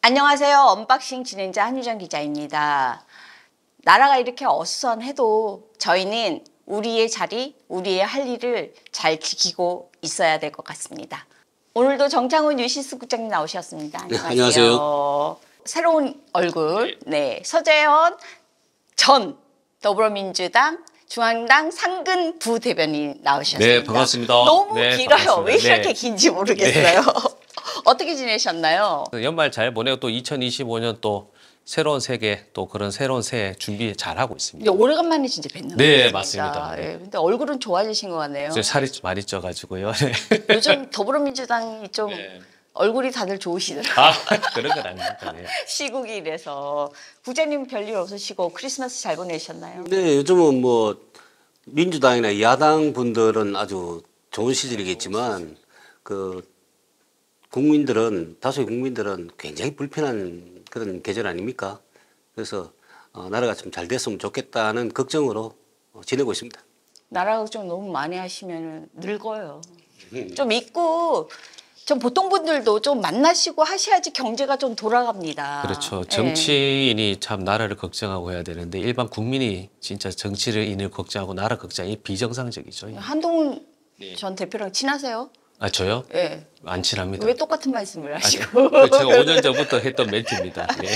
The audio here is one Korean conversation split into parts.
안녕하세요. 언박싱 진행자 한유정 기자입니다. 나라가 이렇게 어수선해도 저희는 우리의 자리, 우리의 할 일을 잘 지키고 있어야 될 것 같습니다. 오늘도 정창훈 뉴시스 국장님 나오셨습니다. 안녕하세요. 안녕하세요. 새로운 얼굴, 서재현 전 더불어민주당 중앙당 상근 부대변인 나오셨습니다. 네, 반갑습니다. 너무 네, 길어요. 반갑습니다. 왜 이렇게 네. 긴지 모르겠어요. 어떻게 지내셨나요? 연말 잘 보내고 또 2025년 또 새로운 세계 또 그런 새로운 새해 준비 잘 하고 있습니다. 오래간만에 진짜 뵙는 거예요. 네, 맞습니다. 예, 근데 얼굴은 좋아지신 것 같네요. 살이 많이 쪄가지고요. 네. 요즘 더불어민주당이 좀 네. 얼굴이 다들 좋으시더라고요. 아, 그런 건 아닙니다. 네. 시국이 이래서. 국장님 별일 없으시고 크리스마스 잘 보내셨나요? 네, 요즘은 뭐 민주당이나 야당 분들은 아주 좋은 시절이겠지만 그 국민들은 다수의 국민들은 굉장히 불편한 그런 계절 아닙니까? 그래서 나라가 좀 잘 됐으면 좋겠다는 걱정으로 지내고 있습니다. 나라 걱정 너무 많이 하시면 늙어요. 좀 있고 좀 보통 분들도 좀 만나시고 하셔야지 경제가 좀 돌아갑니다. 그렇죠. 예. 정치인이 참 나라를 걱정하고 해야 되는데 일반 국민이 진짜 정치인을 걱정하고 나라 걱정이 비정상적이죠. 한동훈 전 대표랑 친하세요? 아, 저요? 예. 안 친합니다. 왜 똑같은 말씀을 아, 하시고? 제가 5년 전부터 했던 멘트입니다. 네.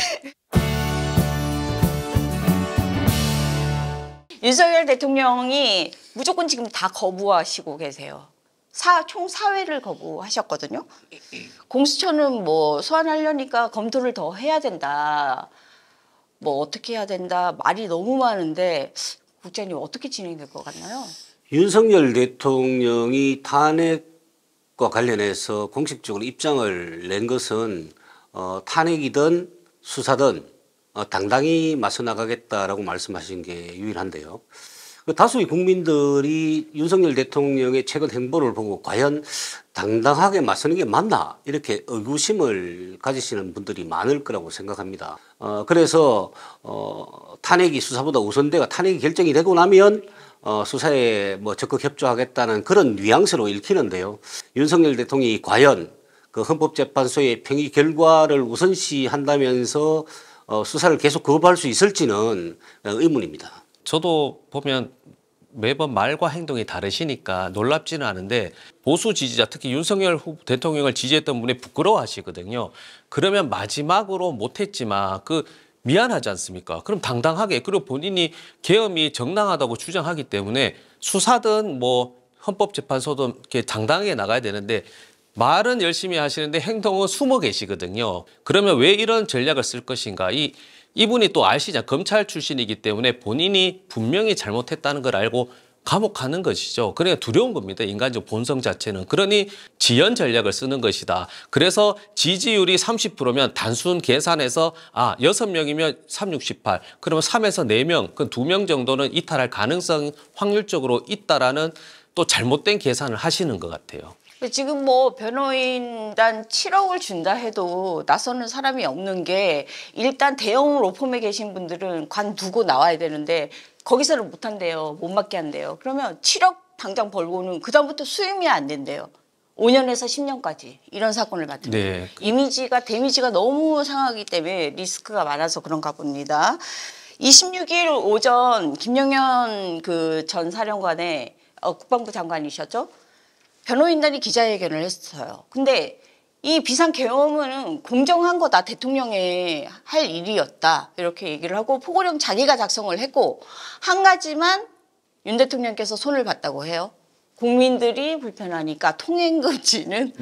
윤석열 대통령이 무조건 지금 다 거부하시고 계세요. 총 사회를 거부하셨거든요. 공수처는 뭐 소환하려니까 검토를 더 해야 된다. 뭐 어떻게 해야 된다. 말이 너무 많은데 국장님 어떻게 진행될 것 같나요? 윤석열 대통령이 탄핵과 관련해서 공식적으로 입장을 낸 것은 탄핵이든 수사든 당당히 맞서 나가겠다라고 말씀하신 게 유일한데요. 다수의 국민들이 윤석열 대통령의 최근 행보를 보고 과연 당당하게 맞서는 게 맞나 이렇게 의구심을 가지시는 분들이 많을 거라고 생각합니다. 그래서 탄핵이 수사보다 우선돼가 탄핵이 결정이 되고 나면 수사에 뭐 적극 협조하겠다는 그런 뉘앙스로 읽히는데요. 윤석열 대통령이 과연 그 헌법재판소의 평의 결과를 우선시한다면서 수사를 계속 거부할 수 있을지는 의문입니다. 저도 보면 매번 말과 행동이 다르시니까 놀랍지는 않은데 보수 지지자 특히 윤석열 대통령을 지지했던 분이 부끄러워하시거든요. 그러면 마지막으로 못했지만 미안하지 않습니까? 그럼 당당하게 그리고 본인이 계엄이 정당하다고 주장하기 때문에 수사든 뭐 헌법재판소든 이렇게 당당하게 나가야 되는데 말은 열심히 하시는데 행동은 숨어 계시거든요. 그러면 왜 이런 전략을 쓸 것인가? 이분이 또 아시잖아요. 검찰 출신이기 때문에 본인이 분명히 잘못했다는 걸 알고 감옥 가는 것이죠. 그러니까 두려운 겁니다. 인간적 본성 자체는. 그러니 지연 전략을 쓰는 것이다. 그래서 지지율이 30%면 단순 계산해서 6명이면 3, 68. 그러면 3에서 4명, 그 2명 정도는 이탈할 가능성이 확률적으로 있다라는 또 잘못된 계산을 하시는 것 같아요. 지금 뭐 변호인단 7억을 준다 해도 나서는 사람이 없는 게 일단 대형 로펌에 계신 분들은 관두고 나와야 되는데 거기서는 못 한대요. 못 맡게 한대요. 그러면 7억 당장 벌고는 그다음부터 수임이 안 된대요. 5년에서 10년까지 이런 사건을 맡으면. 네. 데미지가 너무 상하기 때문에 리스크가 많아서 그런가 봅니다. 26일 오전 김영현 그 전 사령관의 국방부 장관이셨죠? 변호인단이 기자회견을 했어요. 근데 이 비상계엄은 공정한 거다. 대통령의 할 일이었다. 이렇게 얘기를 하고 포고령 자기가 작성을 했고 한 가지만 윤 대통령께서 손을 봤다고 해요. 국민들이 불편하니까 통행금지는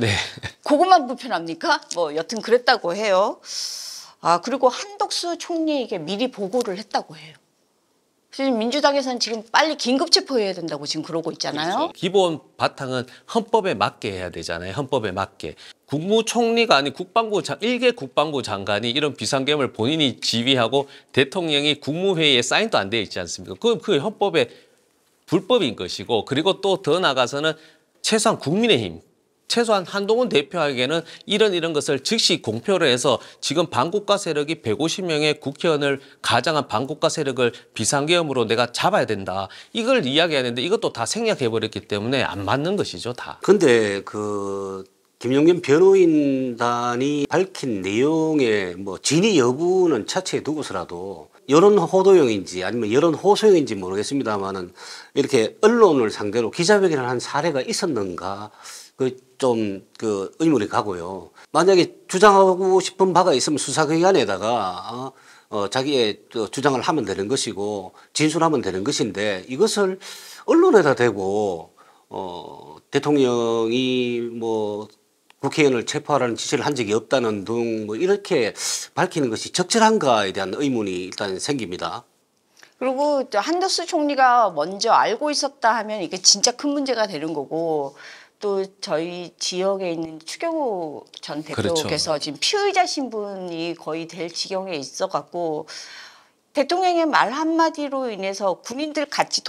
그것만 불편합니까? 뭐 여튼 그랬다고 해요. 그리고 한덕수 총리에게 미리 보고를 했다고 해요. 지금 민주당에서는 지금 빨리 긴급 체포해야 된다고 지금 그러고 있잖아요. 그렇죠. 기본 바탕은 헌법에 맞게 해야 되잖아요. 헌법에 맞게. 국무총리가 아닌 일개 국방부 장관이 이런 비상계엄을 본인이 지휘하고 대통령이 국무회의에 사인도 안 돼 있지 않습니까? 그 헌법에 불법인 것이고 그리고 또 더 나가서는 최소한 국민의힘 최소한 한동훈 대표에게는 이런 것을 즉시 공표를 해서 지금 반국가 세력이 150명의 국회의원을 가장한 반국가 세력을 비상계엄으로 내가 잡아야 된다. 이걸 이야기하는데 이것도 다 생략해버렸기 때문에 안 맞는 것이죠, 다. 근데 김용현 변호인단이 밝힌 내용의 뭐 진위 여부는 차치해 두고서라도 여론 호도용인지 아니면 여론 호소용인지 모르겠습니다만은 이렇게 언론을 상대로 기자회견을 한 사례가 있었는가 좀 의문이 가고요. 만약에 주장하고 싶은 바가 있으면 수사기관에다가 자기의 주장을 하면 되는 것이고 진술하면 되는 것인데 이것을 언론에다 대고 대통령이 뭐 국회의원을 체포하라는 지시를 한 적이 없다는 등 뭐 이렇게 밝히는 것이 적절한가에 대한 의문이 일단 생깁니다. 그리고 한덕수 총리가 먼저 알고 있었다 하면 이게 진짜 큰 문제가 되는 거고 또 저희 지역에 있는 추경호 전 대표께서 그렇죠. 지금 피의자 신분이 거의 될 지경에 있어 갖고 대통령의 말 한마디로 인해서 군인들 같이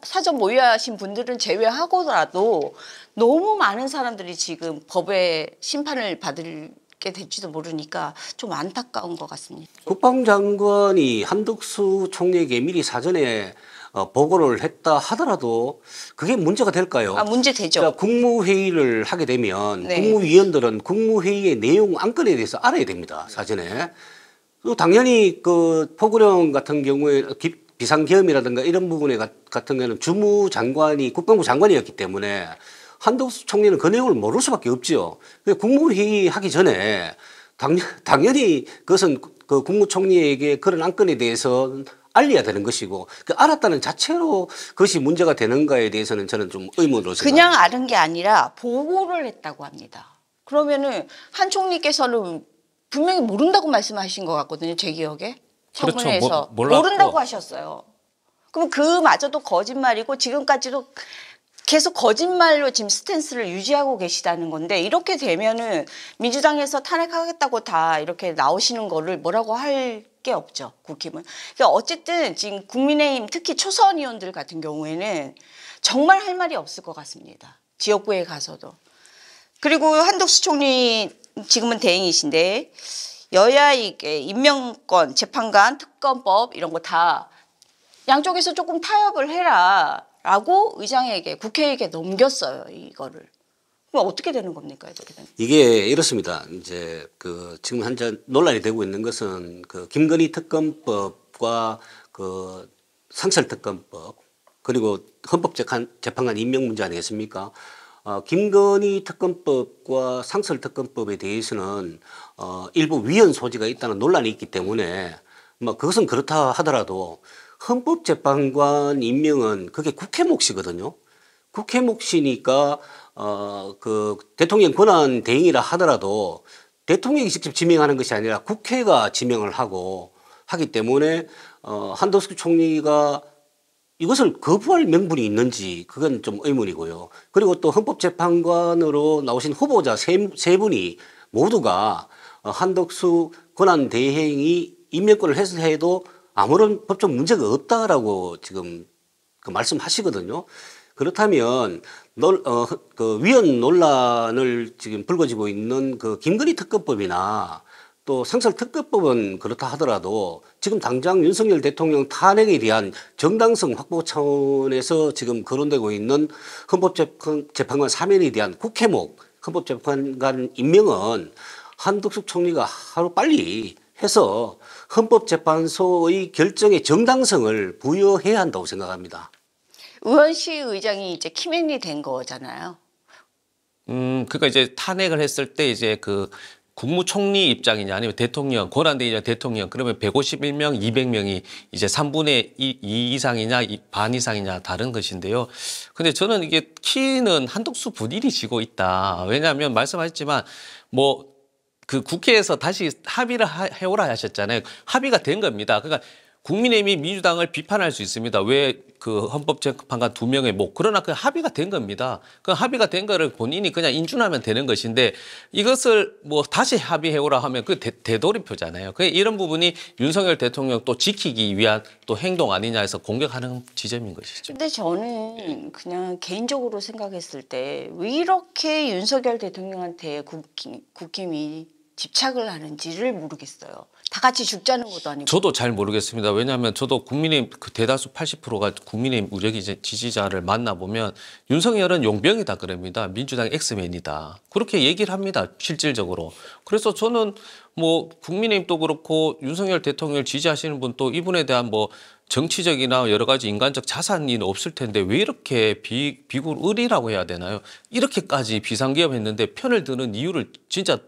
사전 모의하신 분들은 제외하고라도 너무 많은 사람들이 지금 법의 심판을 받게 될지도 모르니까 좀 안타까운 것 같습니다. 국방장관이 한덕수 총리에게 미리 사전에 보고를 했다 하더라도 그게 문제가 될까요? 문제 되죠. 그러니까 국무회의를 하게 되면 네. 국무위원들은 국무회의의 내용 안건에 대해서 알아야 됩니다. 사전에. 또 당연히 포고령 같은 경우에 비상계엄이라든가 이런 부분에 같은 경우는 주무장관이 국방부 장관이었기 때문에 한덕수 총리는 그 내용을 모를 수밖에 없지요. 국무회의 하기 전에 당연히 그것은 그 국무총리에게 그런 안건에 대해서 알려야 되는 것이고 알았다는 자체로 그것이 문제가 되는가에 대해서는 저는 좀 의문으로 생각합니다. 그냥 아는 게 아니라 보고를 했다고 합니다. 그러면은 한 총리께서는 분명히 모른다고 말씀하신 것 같거든요. 제 기억에. 청문회에서 그렇죠. 몰랐고. 모른다고 하셨어요. 그럼 그마저도 거짓말이고 지금까지도 계속 거짓말로 지금 스탠스를 유지하고 계시다는 건데 이렇게 되면은 민주당에서 탄핵하겠다고 다 이렇게 나오시는 거를 뭐라고 할 게 없죠. 국힘은. 그러니까 어쨌든 지금 국민의힘 특히 초선 의원들 같은 경우에는 정말 할 말이 없을 것 같습니다. 지역구에 가서도. 그리고 한덕수 총리 지금은 대행이신데 여야 이게 임명권, 재판관, 특검법 이런 거 다 양쪽에서 조금 타협을 해라라고 의장에게 국회에게 넘겼어요. 이거를. 그럼 어떻게 되는 겁니까? 이렇게 되면. 이게 이렇습니다. 이제 지금 현재 논란이 되고 있는 것은 김건희 특검법과 상설특검법 그리고 헌법재판관 임명 문제 아니겠습니까? 김건희 특검법과 상설특검법에 대해서는 일부 위헌 소지가 있다는 논란이 있기 때문에 뭐 그것은 그렇다 하더라도 헌법재판관 임명은 그게 국회 몫이거든요. 국회 몫이니까 대통령 권한 대행이라 하더라도 대통령이 직접 지명하는 것이 아니라 국회가 지명을 하기 때문에 한덕수 총리가 이것을 거부할 명분이 있는지 그건 좀 의문이고요. 그리고 또 헌법재판관으로 나오신 후보자 세 분이 모두가 한덕수 권한 대행이 임명권을 해도 아무런 법적 문제가 없다라고 지금 말씀하시거든요. 그렇다면 위헌 논란을 지금 불거지고 있는 김건희 특검법이나 또 상설특검법은 그렇다 하더라도 지금 당장 윤석열 대통령 탄핵에 대한 정당성 확보 차원에서 지금 거론되고 있는 헌법재판관 사면에 대한 국회목 헌법재판관 임명은 한덕수 총리가 하루 빨리 해서 헌법재판소의 결정의 정당성을 부여해야 한다고 생각합니다. 의원실 의장이 이제 키맨이 된 거잖아요. 그러니까 이제 탄핵을 했을 때 이제 국무총리 입장이냐 아니면 대통령 권한대행이냐 대통령 그러면 151명, 200명이 이제 3분의 2 이상이냐 반 이상이냐 다른 것인데요. 근데 저는 이게 키는 한덕수 본인이 지고 있다. 왜냐하면 말씀하셨지만 국회에서 다시 합의를 해오라 하셨잖아요. 합의가 된 겁니다. 그러니까 국민의힘이 민주당을 비판할 수 있습니다. 왜 헌법재판관 2명의 그러나 합의가 된 겁니다. 그 합의가 된 거를 본인이 그냥 인준하면 되는 것인데 이것을 다시 합의해오라 하면 되돌이표잖아요. 이런 부분이 윤석열 대통령 또 지키기 위한 또 행동 아니냐 해서 공격하는 지점인 것이죠. 근데 저는 그냥 개인적으로 생각했을 때 왜 이렇게 윤석열 대통령한테 국힘이 집착을 하는지를 모르겠어요. 다 같이 죽자는 것도 아니고. 저도 잘 모르겠습니다. 왜냐하면 저도 국민의힘 그 대다수 80%가 국민의힘 우려기 지지자를 만나보면 윤석열은 용병이다 그럽니다. 민주당 엑스맨이다. 그렇게 얘기를 합니다. 실질적으로. 그래서 저는 뭐 국민의힘도 그렇고 윤석열 대통령을 지지하시는 분도 이분에 대한 뭐 정치적이나 여러 가지 인간적 자산이 없을 텐데 왜 이렇게 비굴의리라고 해야 되나요? 이렇게까지 비상기업했는데 편을 드는 이유를 진짜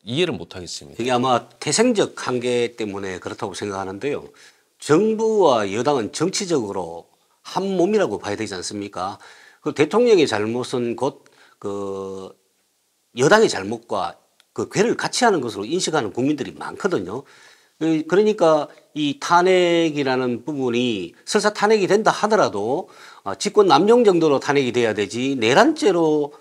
이해를 못 하겠습니다. 이게 아마 태생적 한계 때문에 그렇다고 생각하는데요. 정부와 여당은 정치적으로 한 몸이라고 봐야 되지 않습니까? 그 대통령의 잘못은 곧 그 여당의 잘못과 그 괴를 같이 하는 것으로 인식하는 국민들이 많거든요. 그러니까 이 탄핵이라는 부분이 설사 탄핵이 된다 하더라도 직권 남용 정도로 탄핵이 돼야 되지 내란죄로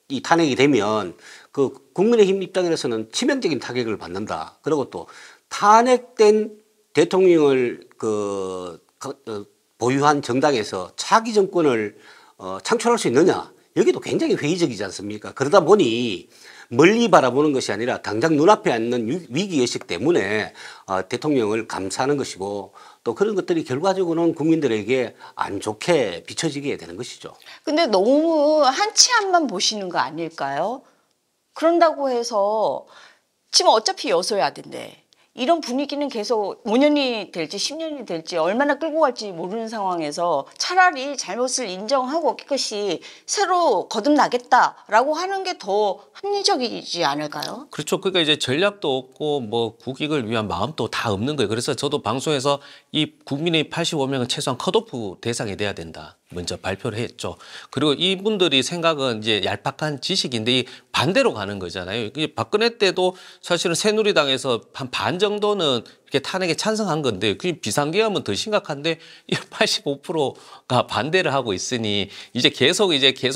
이 탄핵이 되면 그 국민의힘 입장에서는 치명적인 타격을 받는다. 그리고 또 탄핵된 대통령을 보유한 정당에서 차기 정권을 창출할 수 있느냐. 여기도 굉장히 회의적이지 않습니까? 그러다 보니 멀리 바라보는 것이 아니라 당장 눈앞에 있는 위기의식 때문에 대통령을 감싸는 것이고 또 그런 것들이 결과적으로는 국민들에게 안 좋게 비춰지게 되는 것이죠. 근데 너무 한 치 앞만 보시는 거 아닐까요? 그런다고 해서 지금 어차피 여소야대인데 이런 분위기는 계속 5년이 될지 10년이 될지 얼마나 끌고 갈지 모르는 상황에서 차라리 잘못을 인정하고 깨끗이 새로 거듭나겠다라고 하는 게 더 합리적이지 않을까요? 그렇죠. 그러니까 이제 전략도 없고 뭐 국익을 위한 마음도 다 없는 거예요. 그래서 저도 방송에서 이 국민의 85명은 최소한 컷오프 대상이 돼야 된다. 먼저 발표를 했죠. 그리고 이분들이 생각은 이제 얄팍한 지식인데 이 반대로 가는 거잖아요. 박근혜 때도 사실은 새누리당에서 한 반 정도는 이렇게 탄핵에 찬성한 건데 그 비상계엄은 더 심각한데 85%가 반대를 하고 있으니 이제 계속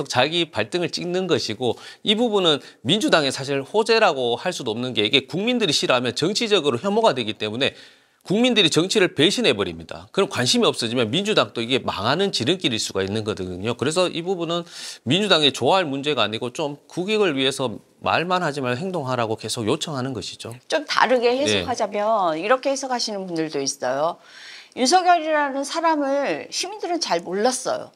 자기 발등을 찍는 것이고 이 부분은 민주당의 사실 호재라고 할 수도 없는 게 이게 국민들이 싫어하면 정치적으로 혐오가 되기 때문에 국민들이 정치를 배신해 버립니다. 그럼 관심이 없어지면 민주당도 이게 망하는 지름길일 수가 있는 거거든요. 그래서 이 부분은 민주당이 좋아할 문제가 아니고 좀 국익을 위해서 말만 하지 말고 행동하라고 계속 요청하는 것이죠. 좀 다르게 해석하자면 이렇게 해석하시는 분들도 있어요. 윤석열이라는 사람을 시민들은 잘 몰랐어요.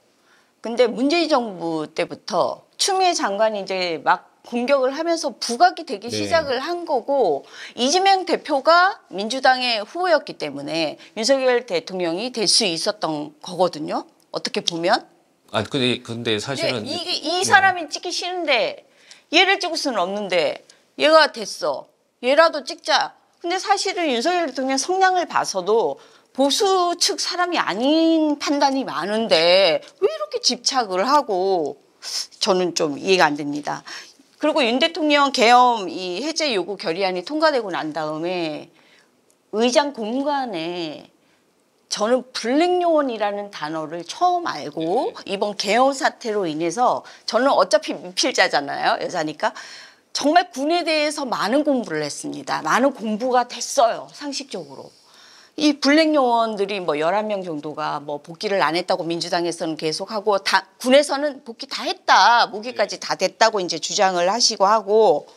근데 문재인 정부 때부터 추미애 장관이 이제 막 공격을 하면서 부각이 되기 시작을 한 거고 이재명 대표가 민주당의 후보였기 때문에 윤석열 대통령이 될 수 있었던 거거든요. 어떻게 보면. 아니 근데 사실은 이 사람이 찍기 싫은데 얘를 찍을 수는 없는데 얘가 됐어. 얘라도 찍자. 근데 사실은 윤석열 대통령 성향을 봐서도 보수 측 사람이 아닌 판단이 많은데 왜 이렇게 집착을 하고 저는 좀 이해가 안 됩니다. 그리고 윤 대통령 계엄 이 해제 요구 결의안이 통과되고 난 다음에 의장 공관에 저는 블랙요원이라는 단어를 처음 알고 이번 계엄 사태로 인해서 저는 어차피 미필자잖아요. 여자니까. 정말 군에 대해서 많은 공부를 했습니다. 많은 공부가 됐어요. 상식적으로. 이 블랙 요원들이 뭐 11명 정도가 뭐 복귀를 안 했다고 민주당에서는 계속하고 군에서는 복귀 다 했다. 무기까지 다 됐다고 이제 주장을 하시고 하고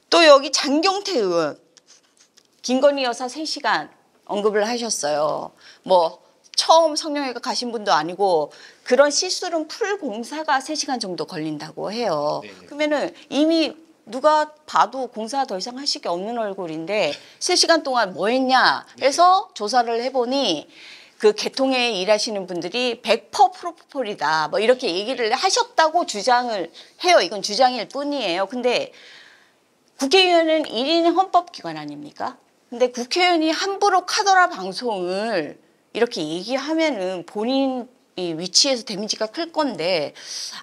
또 여기 장경태 의원 김건희 여사 3시간 언급을 하셨어요. 뭐 처음 성형외과 가신 분도 아니고 그런 시술은 풀 공사가 3시간 정도 걸린다고 해요. 그러면은 이미 누가 봐도 공사 더 이상 할 게 없는 얼굴인데 3시간 동안 뭐 했냐 해서 조사를 해보니 그 계통에 일하시는 분들이 100% 프로포폴이다 뭐 이렇게 얘기를 하셨다고 주장을 해요. 이건 주장일 뿐이에요. 근데 국회의원은 1인 헌법기관 아닙니까? 근데 국회의원이 함부로 카더라 방송을 이렇게 얘기하면은 본인 이 위치에서 데미지가 클 건데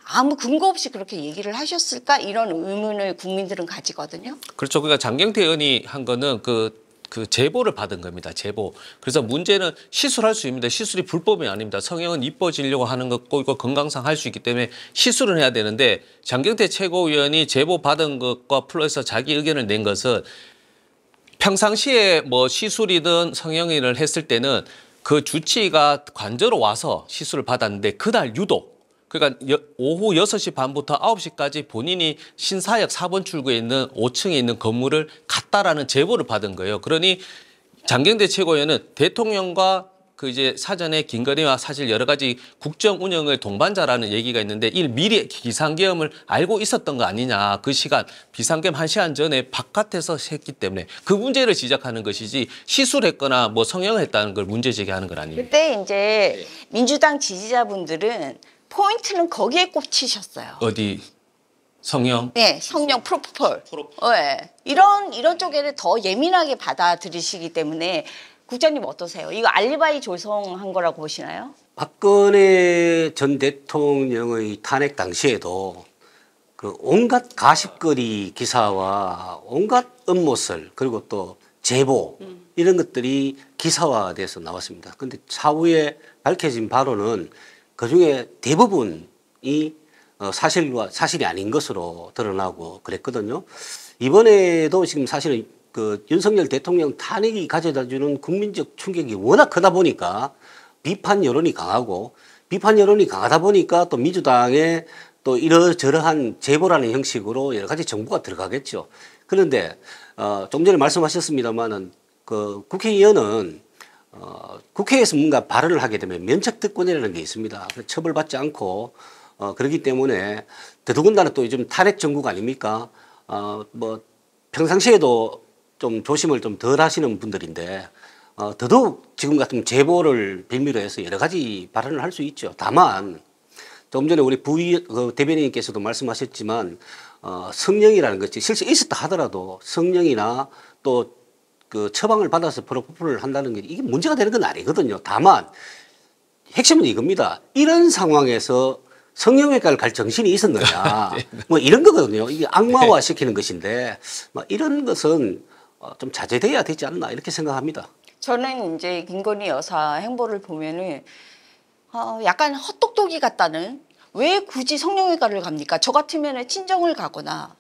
아무 근거 없이 그렇게 얘기를 하셨을까 이런 의문을 국민들은 가지거든요. 그렇죠. 그러니까 장경태 의원이 한 거는 그 제보를 받은 겁니다. 제보. 그래서 문제는 시술할 수 있는데 시술이 불법이 아닙니다. 성형은 이뻐지려고 하는 거고 이거 건강상 할 수 있기 때문에 시술은 해야 되는데 장경태 최고위원이 제보 받은 것과 플러스 자기 의견을 낸 것은 평상시에 뭐 시술이든 성형이든 했을 때는 그 주치의가 관저로 와서 시술을 받았는데 그날 유독 그러니까 오후 6시 반부터 9시까지 본인이 신사역 4번 출구에 있는 5층에 있는 건물을 갔다라는 제보를 받은 거예요. 그러니 장경태 최고위원은 대통령과 그 이제 사전에 김건희와 사실 여러 가지 국정 운영을 동반자라는 얘기가 있는데 이 미리 비상계엄을 알고 있었던 거 아니냐. 그 시간 비상계엄 1시간 전에 바깥에서 했기 때문에 그 문제를 지적하는 것이지 시술했거나 뭐 성형했다는 걸 문제 제기하는 건 아닙니다. 그때 이제 민주당 지지자분들은 포인트는 거기에 꽂히셨어요. 어디 성형? 네, 성령 프로포폴. 네. 이런 쪽에는 더 예민하게 받아들이시기 때문에 국장님 어떠세요? 이거 알리바이 조성한 거라고 보시나요? 박근혜 전 대통령의 탄핵 당시에도 그 온갖 가십거리 기사와 온갖 음모설 그리고 또 제보 이런 것들이 기사화돼서 나왔습니다. 그런데 차후에 밝혀진 바로는 그중에 대부분이 사실이 아닌 것으로 드러나고 그랬거든요. 이번에도 지금 사실은 그 윤석열 대통령 탄핵이 가져다주는 국민적 충격이 워낙 크다 보니까 비판 여론이 강하다 보니까 또 민주당에 또 이러저러한 제보라는 형식으로 여러 가지 정보가 들어가겠죠. 그런데 좀 전에 말씀하셨습니다마는 그 국회의원은 국회에서 뭔가 발언을 하게 되면 면책특권이라는 게 있습니다. 처벌받지 않고 그렇기 때문에 더더군다나 또 요즘 탄핵 정국 아닙니까? 뭐 평상시에도 좀 조심을 좀 덜 하시는 분들인데 더더욱 지금 같은 제보를 빌미로 해서 여러 가지 발언을 할 수 있죠. 다만 조금 전에 우리 대변인께서도 말씀하셨지만 성령이라는 것이 실제 있었다 하더라도 성령이나 또 그 처방을 받아서 프로포폴을 한다는 게 이게 문제가 되는 건 아니거든요. 다만 핵심은 이겁니다. 이런 상황에서 성형외과를 갈 정신이 있었느냐 뭐 이런 거거든요. 이게 악마화 시키는 것인데 이런 것은 좀 자제돼야 되지 않나 이렇게 생각합니다. 저는 이제 김건희 여사 행보를 보면은 약간 헛똑똑이 같다는, 왜 굳이 성형외과를 갑니까? 저 같으면 친정을 가거나,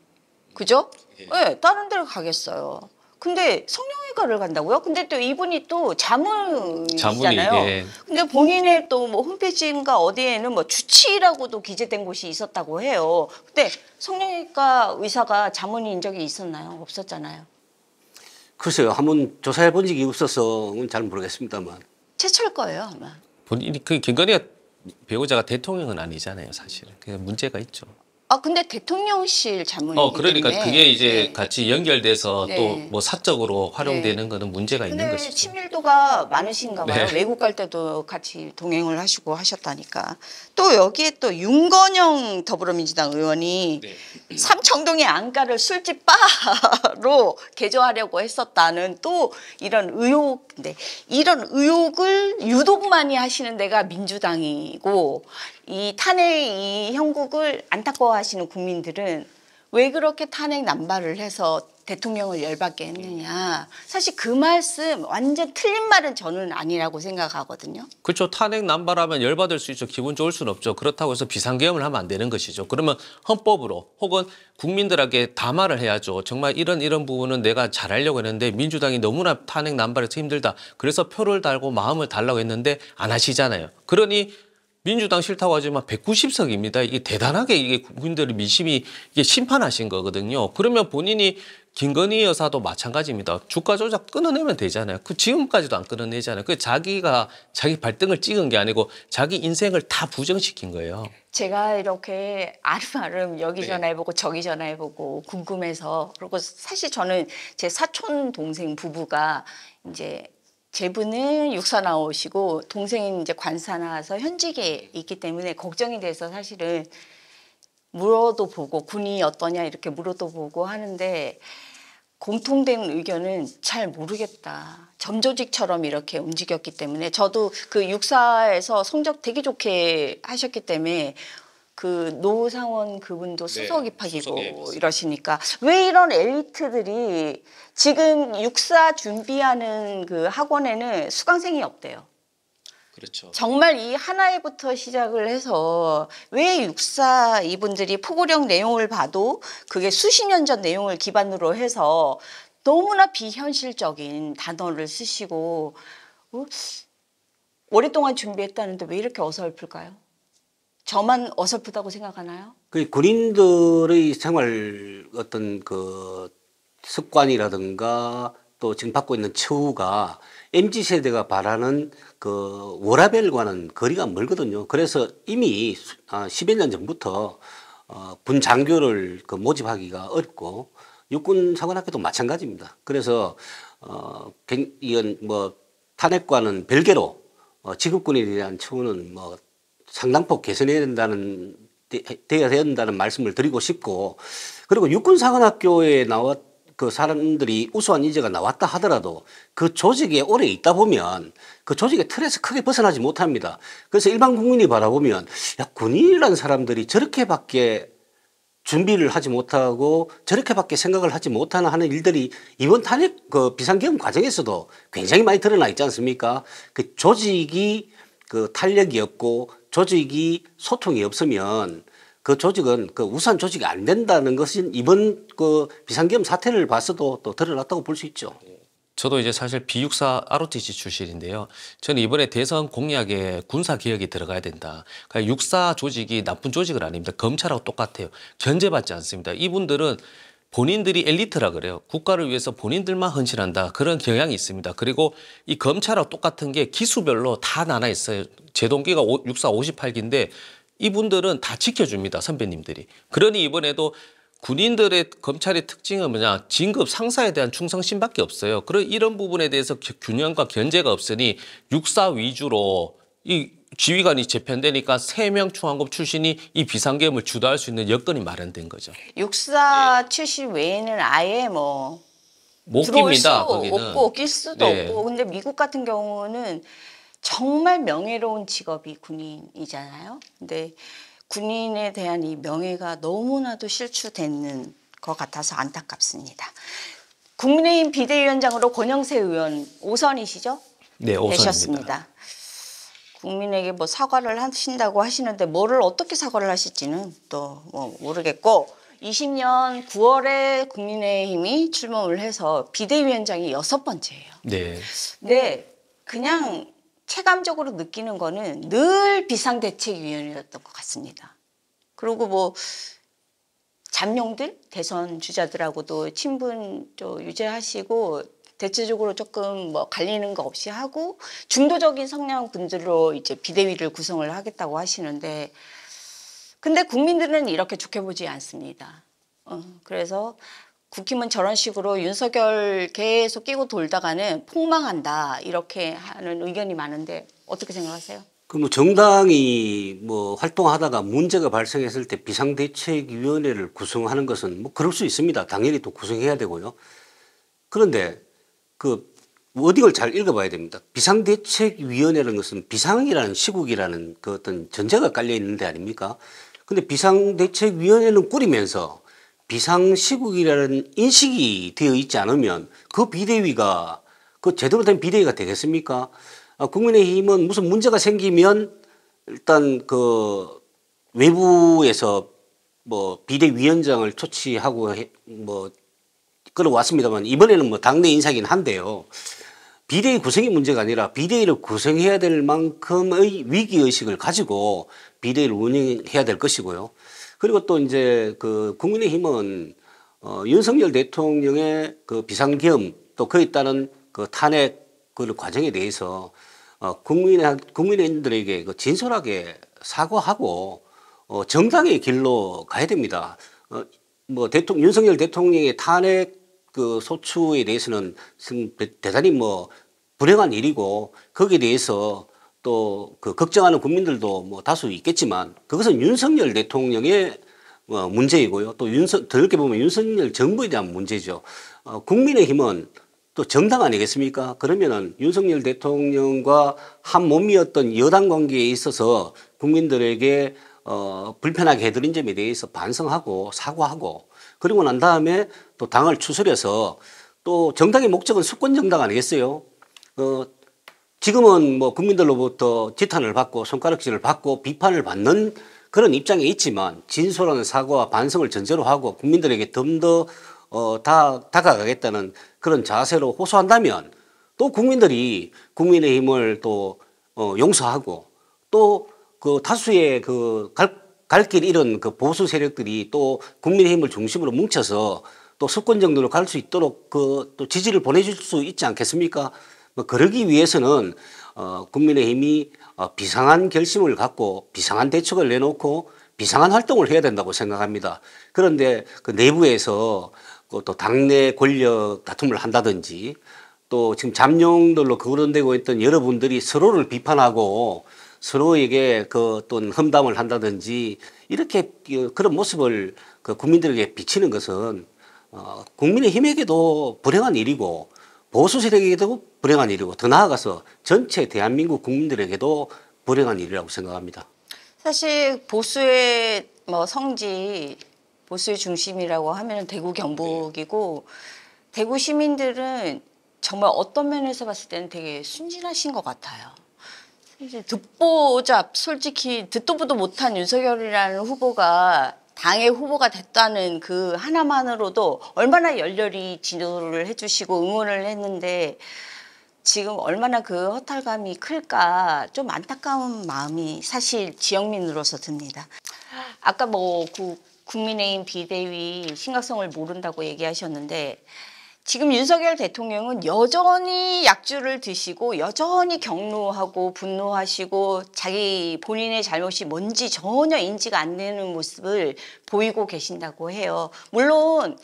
그죠? 네, 다른 데를 가겠어요. 근데 성형외과를 간다고요? 근데 또 이분이 또 자문이잖아요. 예. 근데 본인의 또 뭐 홈페이지인가 어디에는 뭐 주치의라고도 기재된 곳이 있었다고 해요. 근데 성형외과 의사가 자문인 적이 있었나요? 없었잖아요. 글쎄요. 한번 조사해 본 적이 없어서 잘 모르겠습니다만. 최초일 거예요, 아마. 본인이 그 김건희가 배우자가 대통령은 아니잖아요, 사실은. 그게 문제가 있죠. 근데 대통령실 자문이기 그러니까 때문에. 그게 이제 네. 같이 연결돼서 네. 또 뭐 사적으로 활용되는 네. 거는 문제가 있는 근데 것이죠. 친밀도가 많으신가 봐요. 네. 외국 갈 때도 같이 동행을 하시고 하셨다니까. 또 여기에 또 윤건영 더불어민주당 의원이 네. 삼청동의 안가를 술집 바로 개조하려고 했었다는 또 이런 의혹인데, 이런 의혹을 유독 많이 하시는 데가 민주당이고, 이 탄핵 이 형국을 안타까워하시는 국민들은 왜 그렇게 탄핵 남발을 해서 대통령을 열받게 했느냐. 사실 그 말씀 완전 틀린 말은 저는 아니라고 생각하거든요. 그렇죠. 탄핵 남발하면 열받을 수 있죠. 기분 좋을 수는 없죠. 그렇다고 해서 비상계엄을 하면 안 되는 것이죠. 그러면 헌법으로 혹은 국민들에게 담화를 해야죠. 정말 이런 부분은 내가 잘하려고 했는데 민주당이 너무나 탄핵 남발해서 힘들다. 그래서 표를 달고 마음을 달라고 했는데 안 하시잖아요. 그러니 민주당 싫다고 하지만 190석입니다. 이게 대단하게 이게 국민들의 민심이 이게 심판하신 거거든요. 그러면 본인이 김건희 여사도 마찬가지입니다. 주가 조작 끊어내면 되잖아요. 그 지금까지도 안 끊어내잖아요. 그 자기가 자기 발등을 찍은 게 아니고 자기 인생을 다 부정시킨 거예요. 제가 이렇게 아름아름 여기 전화해보고 저기 전화해보고 궁금해서, 그리고 사실 저는 제 사촌 동생 부부가 이제 제부는 육사 나오시고 동생은 이제 관사 나와서 현직에 있기 때문에 걱정이 돼서 사실은 물어도 보고 군이 어떠냐 이렇게 물어도 보고 하는데, 공통된 의견은 잘 모르겠다. 점조직처럼 이렇게 움직였기 때문에, 저도 그 육사에서 성적 되게 좋게 하셨기 때문에 그 노상원 그분도 수석 입학이고 이러시니까, 왜 이런 엘리트들이 지금 육사 준비하는 그 학원에는 수강생이 없대요. 그렇죠. 정말 이 하나에부터 시작을 해서 왜 육사 이분들이 포고령 내용을 봐도 그게 수십 년 전 내용을 기반으로 해서 너무나 비현실적인 단어를 쓰시고 오랫동안 준비했다는데 왜 이렇게 어설플까요? 저만 어설프다고 생각하나요? 그 군인들의 생활 어떤 그 습관이라든가 또 지금 받고 있는 처우가 MZ 세대가 바라는 그 워라밸과는 거리가 멀거든요. 그래서 이미 10여 년 전부터 군 장교를 그 모집하기가 어렵고 육군 사관학교도 마찬가지입니다. 그래서 이건 뭐 탄핵과는 별개로 직업군에 대한 처우는 뭐 상당폭 개선해야 돼야 된다는 말씀을 드리고 싶고, 그리고 육군사관학교에 그 사람들이 우수한 인재가 나왔다 하더라도 그 조직에 오래 있다 보면 그 조직의 틀에서 크게 벗어나지 못합니다. 그래서 일반 국민이 바라보면 야, 군인이라는 사람들이 저렇게밖에 준비를 하지 못하고 저렇게밖에 생각을 하지 못하는 하는 일들이 이번 탄핵 그 비상계엄 과정에서도 굉장히 많이 드러나 있지 않습니까? 그 조직이 그 탄력이 없고 조직이 소통이 없으면 그 조직은 그 우수한 조직이 안 된다는 것은 이번 그 비상계엄 사태를 봐서도 또 드러났다고 볼 수 있죠. 저도 이제 사실 비육사 ROTC 출신인데요. 저는 이번에 대선 공약에 군사 개혁이 들어가야 된다. 그러니까 육사 조직이 나쁜 조직은 아닙니다. 검찰하고 똑같아요. 견제받지 않습니다. 이분들은 본인들이 엘리트라 그래요. 국가를 위해서 본인들만 헌신한다. 그런 경향이 있습니다. 그리고 이 검찰하고 똑같은 게 기수별로 다 나눠 있어요. 제 동기가 육사 58기인데 이분들은 다 지켜줍니다. 선배님들이. 그러니 이번에도 군인들의 검찰의 특징은 뭐냐, 진급 상사에 대한 충성심밖에 없어요. 그런 이런 부분에 대해서 균형과 견제가 없으니 육사 위주로 이 지휘관이 재편되니까 3명 중앙급 출신이 이 비상계엄을 주도할 수 있는 여건이 마련된 거죠. 육사 출신 외에는 아예 뭐 못 들어올 수 깁니다. 거기는. 없고 낄 수도 네. 없고. 근데 미국 같은 경우는 정말 명예로운 직업이 군인이잖아요. 근데 군인에 대한 이 명예가 너무나도 실추되는 것 같아서 안타깝습니다. 국민의힘 비대위원장으로 권영세 의원 5선이시죠? 네, 5선입니다. 되셨습니다. 국민에게 뭐 사과를 하신다고 하시는데 뭐를 어떻게 사과를 하실지는 또 뭐 모르겠고, 20년 9월에 국민의힘이 출범을 해서 비대위원장이 6번째예요. 네. 근데 그냥 체감적으로 느끼는 거는 늘 비상대책위원회였던 것 같습니다. 그리고 뭐 잠룡들 대선 주자들하고도 친분 유지하시고 대체적으로 조금 뭐 갈리는 거 없이 하고 중도적인 성향 분들로 이제 비대위를 구성을 하겠다고 하시는데, 근데 국민들은 이렇게 좋게 보지 않습니다. 그래서 국힘은 저런 식으로 윤석열 계속 끼고 돌다가는 폭망한다 이렇게 하는 의견이 많은데 어떻게 생각하세요? 그 뭐 정당이 뭐 활동하다가 문제가 발생했을 때 비상대책위원회를 구성하는 것은 뭐 그럴 수 있습니다. 당연히 또 구성해야 되고요. 그런데 그 워딩을 잘 읽어봐야 됩니다. 비상대책위원회라는 것은 비상이라는 시국이라는 그 어떤 전제가 깔려 있는 데 아닙니까? 근데 비상대책위원회는 꾸리면서 비상시국이라는 인식이 되어 있지 않으면 그 비대위가 그 제대로 된 비대위가 되겠습니까? 국민의힘은 무슨 문제가 생기면 일단 그 외부에서 뭐 비대위원장을 초치하고 뭐 끌어왔습니다만 이번에는 뭐 당내 인사긴 한데요. 비대위 구성이 문제가 아니라 비대위를 구성해야 될 만큼의 위기의식을 가지고 비대위를 운영해야 될 것이고요. 그리고 또 이제 그 국민의힘은 윤석열 대통령의 그 비상계엄 또 그에 따른 그 탄핵 그 과정에 대해서 국민들에게 그 진솔하게 사과하고 정당의 길로 가야 됩니다. 뭐 윤석열 대통령의 탄핵 그 소추에 대해서는 대단히 뭐 불행한 일이고 거기에 대해서 또 그 걱정하는 국민들도 뭐 다수 있겠지만 그것은 윤석열 대통령의 문제이고요. 또 더 넓게 보면 윤석열 정부에 대한 문제죠. 국민의힘은 또 정당 아니겠습니까? 그러면은 윤석열 대통령과 한 몸이었던 여당 관계에 있어서 국민들에게 불편하게 해드린 점에 대해서 반성하고 사과하고 그리고 난 다음에 또 당을 추스려서 또 정당의 목적은 수권 정당 아니겠어요? 지금은 뭐 국민들로부터 지탄을 받고 손가락질을 받고 비판을 받는 그런 입장에 있지만 진솔한 사과와 반성을 전제로 하고 국민들에게 좀 더 다가가겠다는 그런 자세로 호소한다면 또 국민들이 국민의힘을 또 용서하고 또 그 다수의 갈 길 잃은 그 보수 세력들이 또 국민의힘을 중심으로 뭉쳐서 또 수권 정도로 갈 수 있도록 그 또 지지를 보내줄 수 있지 않겠습니까? 뭐 그러기 위해서는 국민의힘이 비상한 결심을 갖고 비상한 대책을 내놓고 비상한 활동을 해야 된다고 생각합니다. 그런데 그 내부에서 또 당내 권력 다툼을 한다든지 또 지금 잠룡들로 거론되고 있던 여러분들이 서로를 비판하고 서로에게 그 어떤 험담을 한다든지 이렇게 그런 모습을 그 국민들에게 비치는 것은 국민의힘에게도 불행한 일이고 보수 세력에게도 불행한 일이고 더 나아가서 전체 대한민국 국민들에게도 불행한 일이라고 생각합니다. 사실 보수의 뭐 성지, 보수의 중심이라고 하면 대구 경북이고 대구 시민들은 정말 어떤 면에서 봤을 때는 되게 순진하신 것 같아요. 이제 듣보잡, 솔직히 듣도 보도 못한 윤석열이라는 후보가 당의 후보가 됐다는 그 하나만으로도 얼마나 열렬히 지도를 해주시고 응원을 했는데 지금 얼마나 그 허탈감이 클까 좀 안타까운 마음이 사실 지역민으로서 듭니다. 아까 뭐 국민의힘 비대위 심각성을 모른다고 얘기하셨는데 지금 윤석열 대통령은 여전히 약주를 드시고 여전히 격노하고 분노하시고 자기 본인의 잘못이 뭔지 전혀 인지가 안 되는 모습을 보이고 계신다고 해요. 물론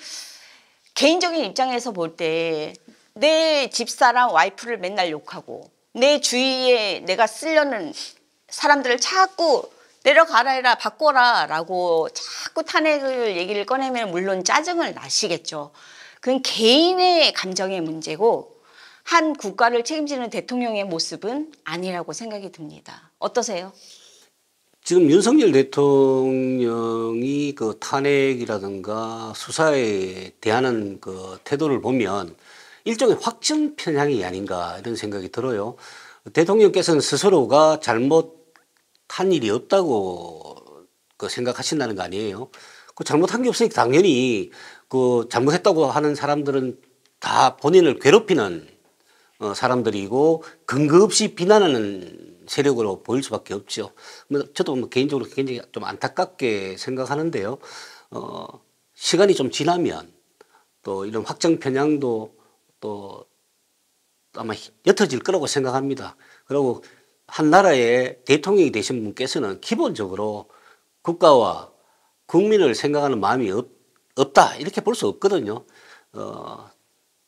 개인적인 입장에서 볼 때 내 집사람 와이프를 맨날 욕하고 내 주위에 내가 쓰려는 사람들을 자꾸 내려가라 해라 바꿔라 라고 자꾸 탄핵을 얘기를 꺼내면 물론 짜증을 나시겠죠. 그건 개인의 감정의 문제고 한 국가를 책임지는 대통령의 모습은 아니라고 생각이 듭니다. 어떠세요? 지금 윤석열 대통령이 그 탄핵이라든가 수사에 대하는 그 태도를 보면 일종의 확정 편향이 아닌가 이런 생각이 들어요. 대통령께서는 스스로가 잘못한 일이 없다고 그 생각하신다는 거 아니에요. 그 잘못한 게 없으니까 당연히 그 잘못했다고 하는 사람들은 다 본인을 괴롭히는 사람들이고 근거 없이 비난하는 세력으로 보일 수밖에 없죠. 저도 뭐 개인적으로 굉장히 좀 안타깝게 생각하는데요. 시간이 좀 지나면 또 이런 확정 편향도 또 아마 옅어질 거라고 생각합니다. 그리고 한 나라의 대통령이 되신 분께서는 기본적으로 국가와 국민을 생각하는 마음이 없다 이렇게 볼 수 없거든요.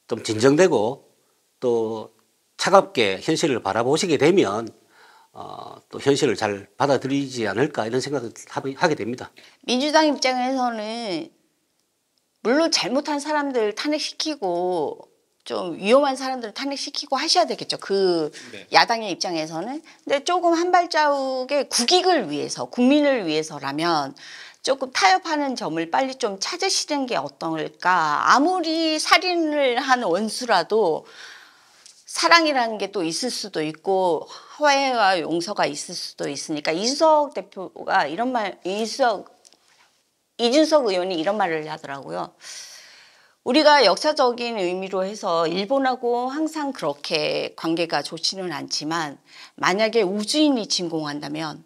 좀 진정되고 또 차갑게 현실을 바라보시게 되면 또 현실을 잘 받아들이지 않을까 이런 생각을 하게 됩니다. 민주당 입장에서는 물론 잘못한 사람들 탄핵시키고 좀 위험한 사람들을 탄핵시키고 하셔야 되겠죠. 네. 야당의 입장에서는. 근데 조금 한 발자국의 국익을 위해서 국민을 위해서라면 조금 타협하는 점을 빨리 좀 찾으시는 게 어떨까. 아무리 살인을 한 원수라도 사랑이라는 게 또 있을 수도 있고 화해와 용서가 있을 수도 있으니까 이준석 의원이 이런 말을 하더라고요. 우리가 역사적인 의미로 해서 일본하고 항상 그렇게 관계가 좋지는 않지만 만약에 우주인이 진공한다면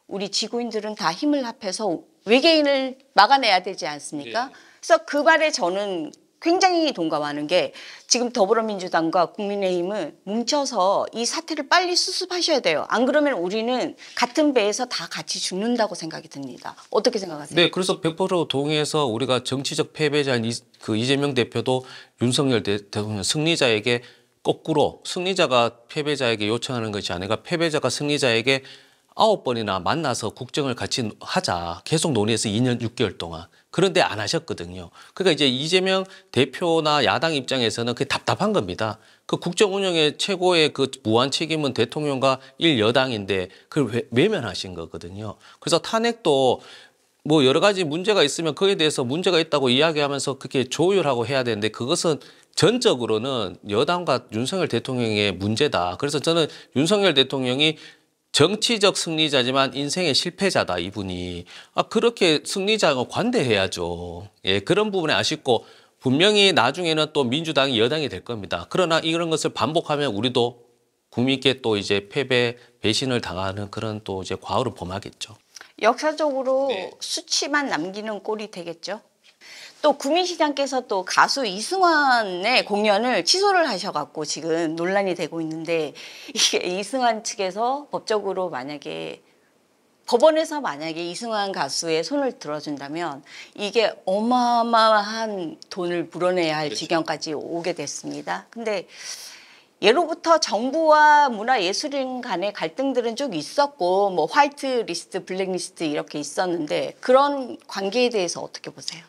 우리 지구인들은 다 힘을 합해서 외계인을 막아내야 되지 않습니까? 그래서 그 말에 저는 굉장히 동감하는 게 지금 더불어민주당과 국민의힘은 뭉쳐서 이 사태를 빨리 수습하셔야 돼요. 안 그러면 우리는 같은 배에서 다 같이 죽는다고 생각이 듭니다. 어떻게 생각하세요? 네, 그래서 100% 동의해서 우리가 정치적 패배자인 그 이재명 대표도 윤석열 대통령 승리자에게 거꾸로 승리자가 패배자에게 요청하는 것이 아니라 패배자가 승리자에게 9번이나 만나서 국정을 같이 하자. 계속 논의해서 2년 6개월 동안. 그런데 안 하셨거든요. 그러니까 이제 이재명 대표나 야당 입장에서는 그게 답답한 겁니다. 그 국정 운영의 최고의 그 무한 책임은 대통령과 1여당인데 그걸 외면하신 거거든요. 그래서 탄핵도 뭐 여러 가지 문제가 있으면 그에 대해서 문제가 있다고 이야기하면서 그렇게 조율하고 해야 되는데 그것은 전적으로는 여당과 윤석열 대통령의 문제다. 그래서 저는 윤석열 대통령이 정치적 승리자지만 인생의 실패자다 이분이. 그렇게 승리자하고 관대해야죠. 예, 그런 부분에 아쉽고 분명히 나중에는 또 민주당이 여당이 될 겁니다. 그러나 이런 것을 반복하면 우리도 국민께 또 이제 패배, 배신을 당하는 그런 또 이제 과오를 범하겠죠. 역사적으로 네. 수치만 남기는 꼴이 되겠죠. 또 구민시장께서 또 가수 이승환의 공연을 취소를 하셔갖고 지금 논란이 되고 있는데, 이게 이승환 측에서 법적으로 만약에 법원에서 만약에 이승환 가수의 손을 들어준다면 이게 어마어마한 돈을 물어내야 할 지경까지 오게 됐습니다. 근데 예로부터 정부와 문화예술인 간의 갈등들은 쭉 있었고, 뭐 화이트 리스트, 블랙 리스트 이렇게 있었는데, 그런 관계에 대해서 어떻게 보세요?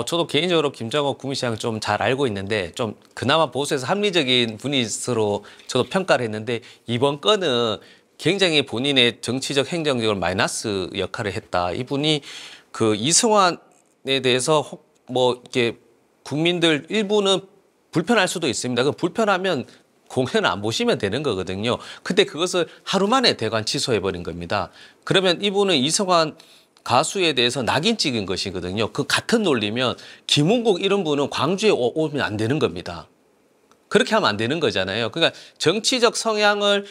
저도 개인적으로 김장호 구민시장을 좀 잘 알고 있는데 좀 그나마 보수에서 합리적인 분이스로 저도 평가를 했는데, 이번 건은 굉장히 본인의 정치적 행정적으로 마이너스 역할을 했다. 이분이 그 이승환에 대해서 뭐 이렇게 국민들 일부는 불편할 수도 있습니다. 그 불편하면 공연을 안 보시면 되는 거거든요. 근데 그것을 하루 만에 대관 취소해버린 겁니다. 그러면 이분은 이승환 가수에 대해서 낙인 찍은 것이거든요. 그 같은 논리면 김은국 이런 분은 광주에 오면 안 되는 겁니다. 그렇게 하면 안 되는 거잖아요. 그러니까 정치적 성향을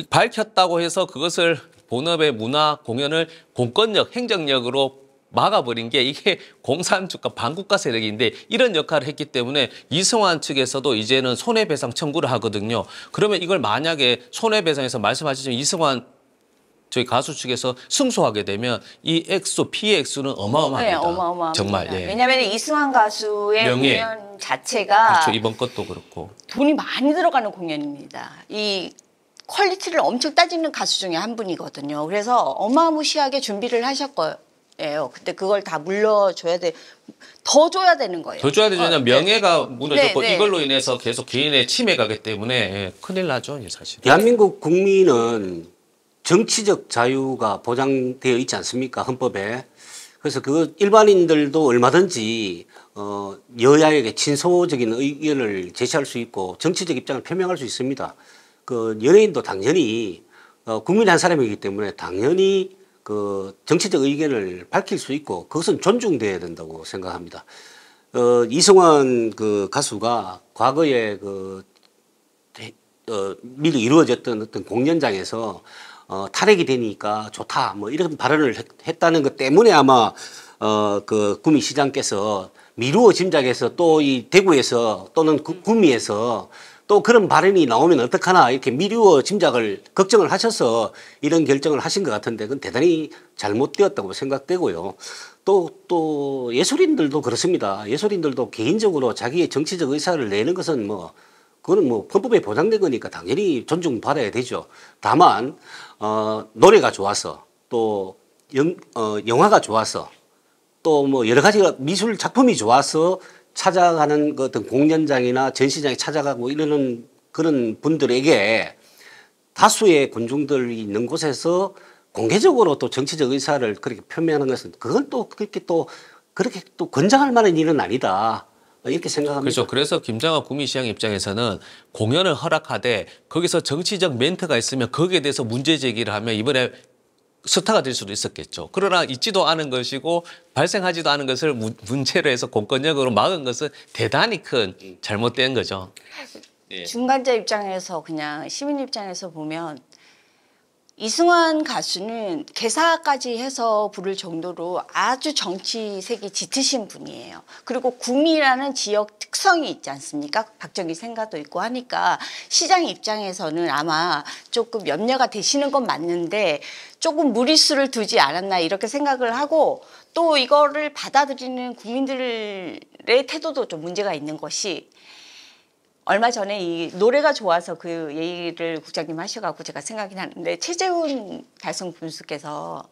밝혔다고 해서 그것을 본업의 문화 공연을 공권력, 행정력으로 막아버린 게 이게 공산주가 반국가 세력인데, 이런 역할을 했기 때문에 이승환 측에서도 이제는 손해배상 청구를 하거든요. 그러면 이걸 만약에 손해배상에서 말씀하셨지만 이승환 저희 가수 측에서 승소하게 되면 이 액수, 피해 액수는 어마어마합니다. 네, 어마어마합니다. 정말. 예. 왜냐하면 이승환 가수의 명예. 공연 자체가 그렇죠. 이번 것도 그렇고. 돈이 많이 들어가는 공연입니다. 이 퀄리티를 엄청 따지는 가수 중에 한 분이거든요. 그래서 어마무시하게 준비를 하실 거예요. 근데 그걸 다 물려줘야 돼. 더 줘야 되는 거예요. 더 줘야 되냐면 명예가 무너졌고, 네. 이걸로 인해서 계속 개인의 침해가기 때문에 예, 큰일 나죠, 사실. 대한민국 국민은 정치적 자유가 보장되어 있지 않습니까? 헌법에. 그래서 그 일반인들도 얼마든지 여야에게 친소적인 의견을 제시할 수 있고 정치적 입장을 표명할 수 있습니다. 그 연예인도 당연히 국민의 한 사람이기 때문에 당연히 그 정치적 의견을 밝힐 수 있고 그것은 존중돼야 된다고 생각합니다. 이승환 그 가수가 과거에 미리 이루어졌던 어떤 공연장에서 탈핵이 되니까 좋다 뭐 이런 발언을 했다는 것 때문에 아마 그 구미시장께서 미루어 짐작해서 또 이 대구에서 또는 구미에서 또 그런 발언이 나오면 어떡하나 이렇게 미루어 짐작을 걱정을 하셔서 이런 결정을 하신 것 같은데 그건 대단히 잘못되었다고 생각되고요. 또 예술인들도 그렇습니다. 예술인들도 개인적으로 자기의 정치적 의사를 내는 것은 뭐 그거는 뭐 헌법에 보장된 거니까 당연히 존중받아야 되죠. 다만 노래가 좋아서 또 영화가 좋아서 또 뭐 여러 가지 미술 작품이 좋아서 찾아가는 그 어떤 공연장이나 전시장에 찾아가고 이러는 그런 분들에게 다수의 군중들이 있는 곳에서 공개적으로 또 정치적 의사를 그렇게 표명하는 것은 그건 또 그렇게 또 권장할 만한 일은 아니다. 이렇게 생각합니다. 그렇죠. 그래서 김장하 구미시장 입장에서는 공연을 허락하되 거기서 정치적 멘트가 있으면 거기에 대해서 문제 제기를 하면 이번에 스타가 될 수도 있었겠죠. 그러나 있지도 않은 것이고 발생하지도 않은 것을 문제로 해서 공권력으로 막은 것은 대단히 큰 잘못된 거죠. 예. 중간자 입장에서 그냥 시민 입장에서 보면 이승환 가수는 개사까지 해서 부를 정도로 아주 정치색이 짙으신 분이에요. 그리고 구미라는 지역 특성이 있지 않습니까? 박정희 생가도 있고 하니까 시장 입장에서는 아마 조금 염려가 되시는 건 맞는데 조금 무리수를 두지 않았나 이렇게 생각을 하고, 또 이거를 받아들이는 국민들의 태도도 좀 문제가 있는 것이, 얼마 전에 이 노래가 좋아서 그 얘기를 국장님 하셔가지고 제가 생각이 나는데, 최재훈 달성 분수께서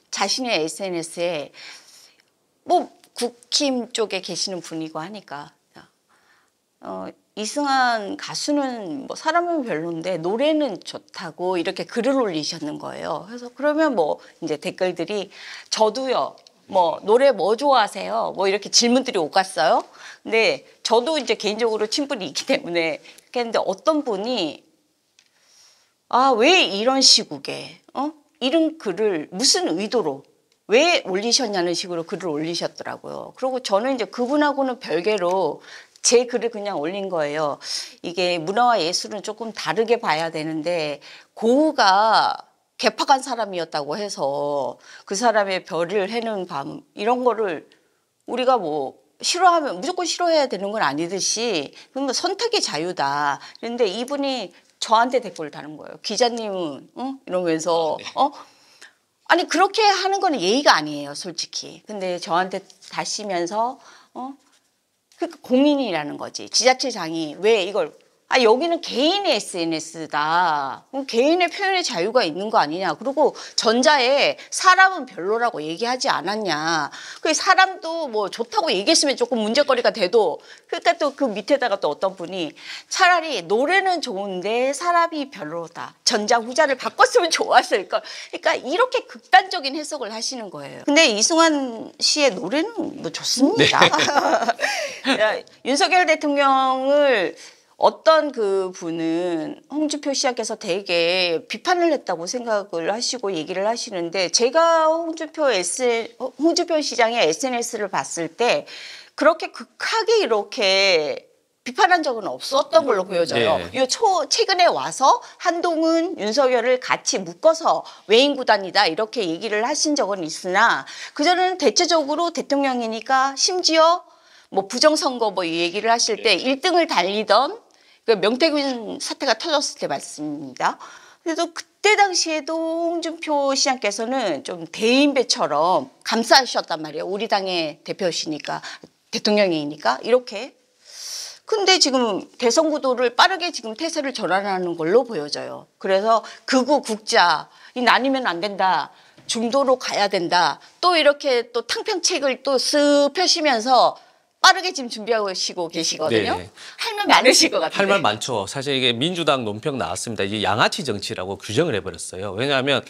자신의 SNS에 뭐 국힘 쪽에 계시는 분이고 하니까 이승환 가수는 뭐 사람은 별론데 노래는 좋다고 이렇게 글을 올리셨는 거예요. 그래서 그러면 뭐 이제 댓글들이 저도요. 뭐 노래 뭐 좋아하세요? 뭐 이렇게 질문들이 오갔어요. 근데 저도 이제 개인적으로 친분이 있기 때문에 그렇게 했는데, 어떤 분이 왜 이런 시국에 이런 글을 무슨 의도로 왜 올리셨냐는 식으로 글을 올리셨더라고요. 그리고 저는 이제 그분하고는 별개로 제 글을 그냥 올린 거예요. 이게 문화와 예술은 조금 다르게 봐야 되는데 고흐가 개파간 사람이었다고 해서 그 사람의 별을 해는 밤 이런 거를 우리가 뭐 싫어하면 무조건 싫어해야 되는 건 아니듯이 그건 선택의 자유다. 그런데 이분이 저한테 댓글을 다는 거예요. 기자님은 이러면서 아니 그렇게 하는 거는 예의가 아니에요, 솔직히. 근데 저한테 다시면서 그러니까 공인이라는 거지. 지자체장이 왜 이걸 여기는 개인의 SNS다. 그럼 개인의 표현의 자유가 있는 거 아니냐. 그리고 전자에 사람은 별로라고 얘기하지 않았냐. 그 사람도 뭐 좋다고 얘기했으면 조금 문제거리가 돼도 그러니까 또 그 밑에다가 또 어떤 분이 차라리 노래는 좋은데 사람이 별로다. 전자 후자를 바꿨으면 좋았을 걸. 그러니까 이렇게 극단적인 해석을 하시는 거예요. 근데 이승환 씨의 노래는 뭐 좋습니다. 윤석열 대통령을 어떤 그 분은 홍준표 시장께서 되게 비판을 했다고 생각을 하시고 얘기를 하시는데 제가 홍준표 시장의 SNS를 봤을 때 그렇게 극하게 이렇게 비판한 적은 없었던 걸로 보여져요. 네. 최근에 와서 한동훈, 윤석열을 같이 묶어서 외인구단이다 이렇게 얘기를 하신 적은 있으나 그전에는 대체적으로 대통령이니까 심지어 뭐 부정선거 뭐 이 얘기를 하실 때 1등을 달리던 그 명태균 사태가 터졌을 때 말씀입니다. 그래도 그때 당시에도 홍준표 시장께서는 좀 대인배처럼 감싸주셨단 말이에요. 우리 당의 대표시니까 대통령이니까 이렇게. 근데 지금 대선 구도를 빠르게 지금 태세를 전환하는 걸로 보여져요. 그래서 극우 국자 이 나뉘면 안 된다. 중도로 가야 된다. 또 이렇게 또 탕평책을 또 쓱 펴시면서 빠르게 지금 준비하시고 계시거든요. 네. 할 말 많으실 것 같아요. 할 말 많죠. 사실 이게 민주당 논평 나왔습니다. 이제 양아치 정치라고 규정을 해버렸어요. 왜냐하면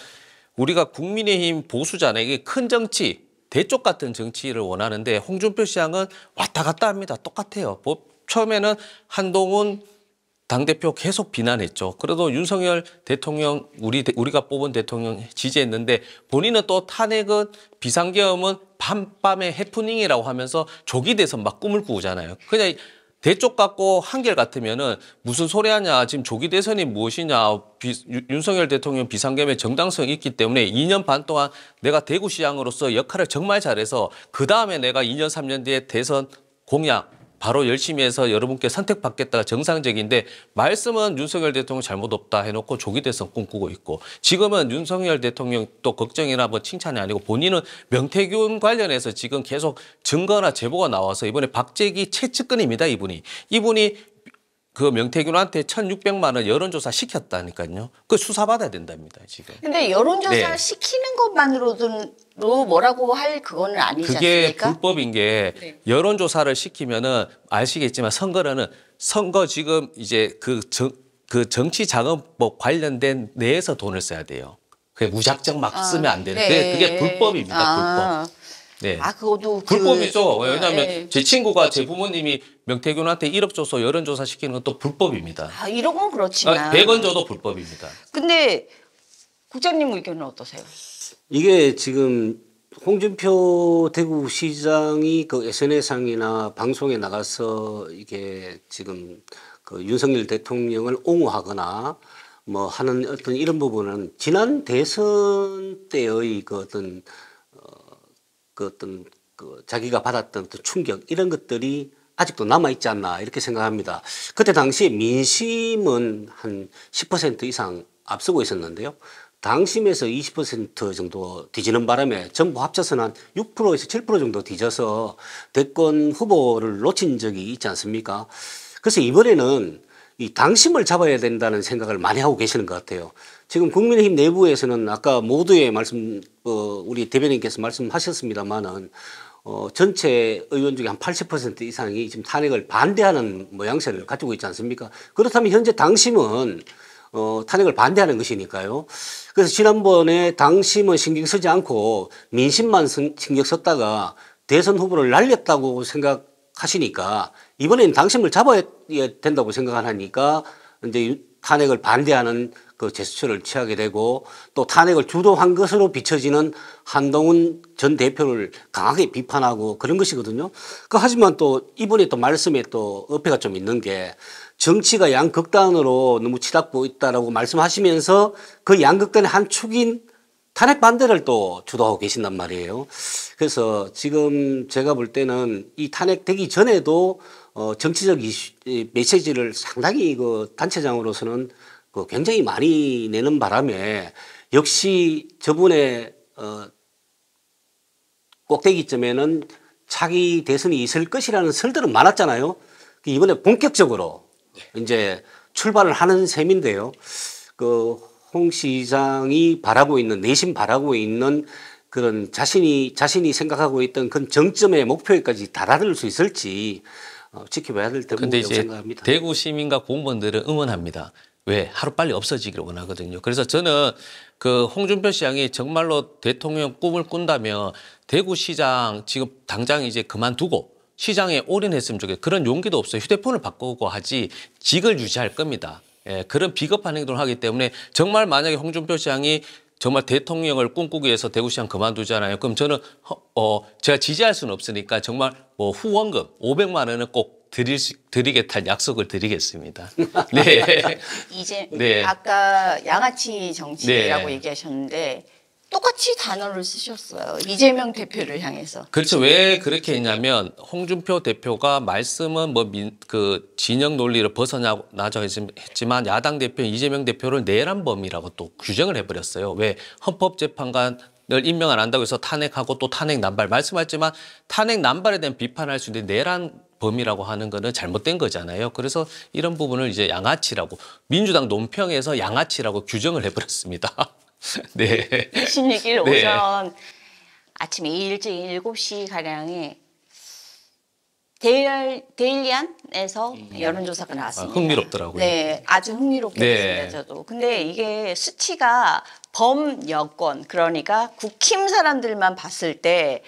우리가 국민의힘 보수잖아요. 이게 큰 정치, 대쪽 같은 정치를 원하는데 홍준표 시장은 왔다 갔다 합니다. 똑같아요. 처음에는 한동훈 당대표 계속 비난했죠. 그래도 윤석열 대통령 우리가 뽑은 대통령 지지했는데 본인은 또 탄핵은 비상계엄은 밤밤의 해프닝이라고 하면서 조기 대선 막 꿈을 꾸잖아요. 그냥 대쪽 같고 한결 같으면은 무슨 소리 하냐. 지금 조기 대선이 무엇이냐. 윤석열 대통령 비상계엄의 정당성이 있기 때문에 2년 반 동안 내가 대구시장으로서 역할을 정말 잘해서 그다음에 내가 2년 3년 뒤에 대선 공약 바로 열심히 해서 여러분께 선택받겠다가 정상적인데 말씀은 윤석열 대통령 잘못 없다 해놓고 조기 대선 꿈꾸고 있고 지금은 윤석열 대통령 또 걱정이나 뭐 칭찬이 아니고 본인은 명태균 관련해서 지금 계속 증거나 제보가 나와서 이번에 박재기 최측근입니다. 이분이 그 명태균한테 1,600만 원 여론조사 시켰다니까요. 그 수사받아야 된답니다. 지금. 근데 여론조사 네. 시키는 것만으로도 뭐라고 할 그거는 아니지 그게 않습니까? 불법인 게 네. 여론조사를 시키면은 아시겠지만 선거 지금 이제 그 정치자금법 관련된 내에서 돈을 써야 돼요. 그게 무작정 막 쓰면 안 되는. 네. 그게 불법입니다. 불법. 네. 그것도 불법이죠. 왜냐하면 네. 제 친구가 제 부모님이 명태균한테 1억 줘서 여론조사 시키는 것도 불법입니다. 이런 건 그렇지만 100원 줘도 불법입니다. 근데 국장님 의견은 어떠세요? 이게 지금 홍준표 대구시장이 그 SNS상이나 방송에 나가서 이게 지금 그 윤석열 대통령을 옹호하거나 뭐 하는 어떤 이런 부분은 지난 대선 때의 그 자기가 받았던 그 충격 이런 것들이 아직도 남아있지 않나 이렇게 생각합니다. 그때 당시에 민심은 한 10% 이상 앞서고 있었는데요. 당심에서 20% 정도 뒤지는 바람에 전부 합쳐서는 한 6%에서 7% 정도 뒤져서 대권 후보를 놓친 적이 있지 않습니까? 그래서 이번에는 이 당심을 잡아야 된다는 생각을 많이 하고 계시는 것 같아요. 지금 국민의힘 내부에서는 아까 모두의 말씀, 우리 대변인께서 말씀하셨습니다만은 전체 의원 중에 한 80% 이상이 지금 탄핵을 반대하는 모양새를 가지고 있지 않습니까? 그렇다면 현재 당심은 탄핵을 반대하는 것이니까요. 그래서 지난번에 당심은 신경 쓰지 않고 민심만 신경 썼다가 대선 후보를 날렸다고 생각하시니까 이번에는 당심을 잡아야 된다고 생각하니까 이제 탄핵을 반대하는 그 제스처를 취하게 되고 또 탄핵을 주도한 것으로 비춰지는 한동훈 전 대표를 강하게 비판하고 그런 것이거든요. 하지만 또 이번에 또 말씀에 또 어폐가 좀 있는 게 정치가 양극단으로 너무 치닫고 있다라고 말씀하시면서 그 양극단의 한 축인 탄핵 반대를 또 주도하고 계신단 말이에요. 그래서 지금 제가 볼 때는 이 탄핵되기 전에도 정치적 이슈, 메시지를 상당히 그 단체장으로서는 그 굉장히 많이 내는 바람에 역시 저번에 꼭대기점에는 차기 대선이 있을 것이라는 설들은 많았잖아요. 이번에 본격적으로 이제 출발을 하는 셈인데요. 그 홍 시장이 바라고 있는 내심 바라고 있는 그런 자신이 생각하고 있던 그 정점의 목표에까지 달아들 수 있을지 지켜봐야 될 근데 대목이라고 이제 생각합니다. 대구 시민과 공무원들은 응원합니다. 왜? 하루빨리 없어지기를 원하거든요. 그래서 저는 그 홍준표 시장이 정말로 대통령 꿈을 꾼다면 대구시장 지금 당장 이제 그만두고 시장에 올인했으면 좋겠어요. 그런 용기도 없어요. 휴대폰을 바꾸고 하지 직을 유지할 겁니다. 예, 그런 비겁한 행동을 하기 때문에 정말 만약에 홍준표 시장이 정말 대통령을 꿈꾸기 위해서 대구시장 그만두잖아요. 그럼 저는 제가 지지할 수는 없으니까 정말 뭐 후원금 500만 원은 꼭 드리겠다는 약속을 드리겠습니다. 네. 이제 네. 아까 양아치 정치라고 네. 얘기하셨는데 똑같이 단어를 쓰셨어요. 이재명 대표를 향해서. 그렇죠. 왜 그렇게 했냐면 홍준표 대표가 말씀은 뭐 그 진영 논리를 벗어나자고 했지만 야당 대표인 이재명 대표를 내란범이라고 또 규정을 해버렸어요. 왜 헌법재판관을 임명 안 한다고 해서 탄핵하고 또 탄핵 남발 말씀하셨지만 탄핵 남발에 대한 비판할 수 있는데 내란범이라고 하는 거는 잘못된 거잖아요. 그래서 이런 부분을 이제 양아치라고 민주당 논평에서 양아치라고 규정을 해버렸습니다. 네. 26일 네. 오전 아침에 일찍 7시 가량에 데일리안에서 여론조사가 나왔습니다. 흥미롭더라고요. 네, 아주 흥미롭게 네. 봤습니다. 저도. 근데 이게 수치가 범여권 그러니까 국힘 사람들만 봤을 때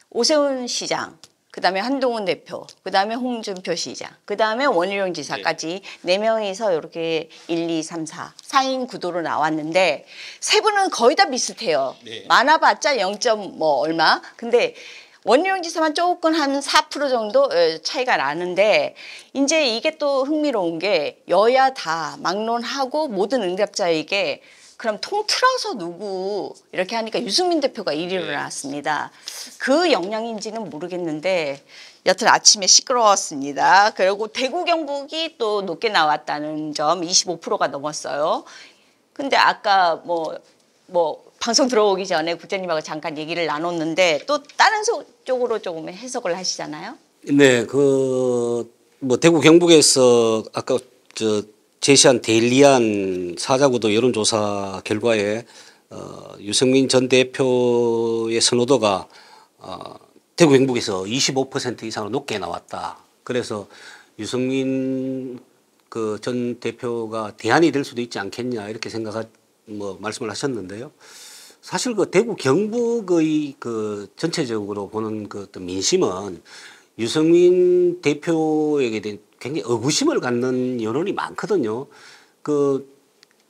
오세훈 시장, 그다음에 한동훈 대표, 그다음에 홍준표 시장, 그다음에 원희룡 지사까지 네 명이서 이렇게 1, 2, 3, 4, 4인 구도로 나왔는데 세 분은 거의 다 비슷해요. 네. 많아봤자 0. 뭐 얼마. 근데 원희룡 지사만 조금 한 4% 정도 차이가 나는데 이제 이게 또 흥미로운 게 여야 다 막론하고 모든 응답자에게 그럼 통틀어서 누구 이렇게 하니까 유승민 대표가 1위로 나왔습니다. 그 영향인지는 모르겠는데 여튼 아침에 시끄러웠습니다. 그리고 대구 경북이 또 높게 나왔다는 점 25%가 넘었어요. 근데 아까 뭐 방송 들어오기 전에 국장님하고 잠깐 얘기를 나눴는데 또 다른 쪽으로 조금 해석을 하시잖아요. 네, 뭐 대구 경북에서 아까 제시한 데일리안 사자구도 여론조사 결과에 유승민 전 대표의 선호도가 대구 경북에서 25% 이상으로 높게 나왔다. 그래서 유승민 그 전 대표가 대안이 될 수도 있지 않겠냐 이렇게 말씀을 하셨는데요. 사실 그 대구 경북의 그 전체적으로 보는 그 어떤 민심은 유승민 대표에게 대한 굉장히 의구심을 갖는 여론이 많거든요. 그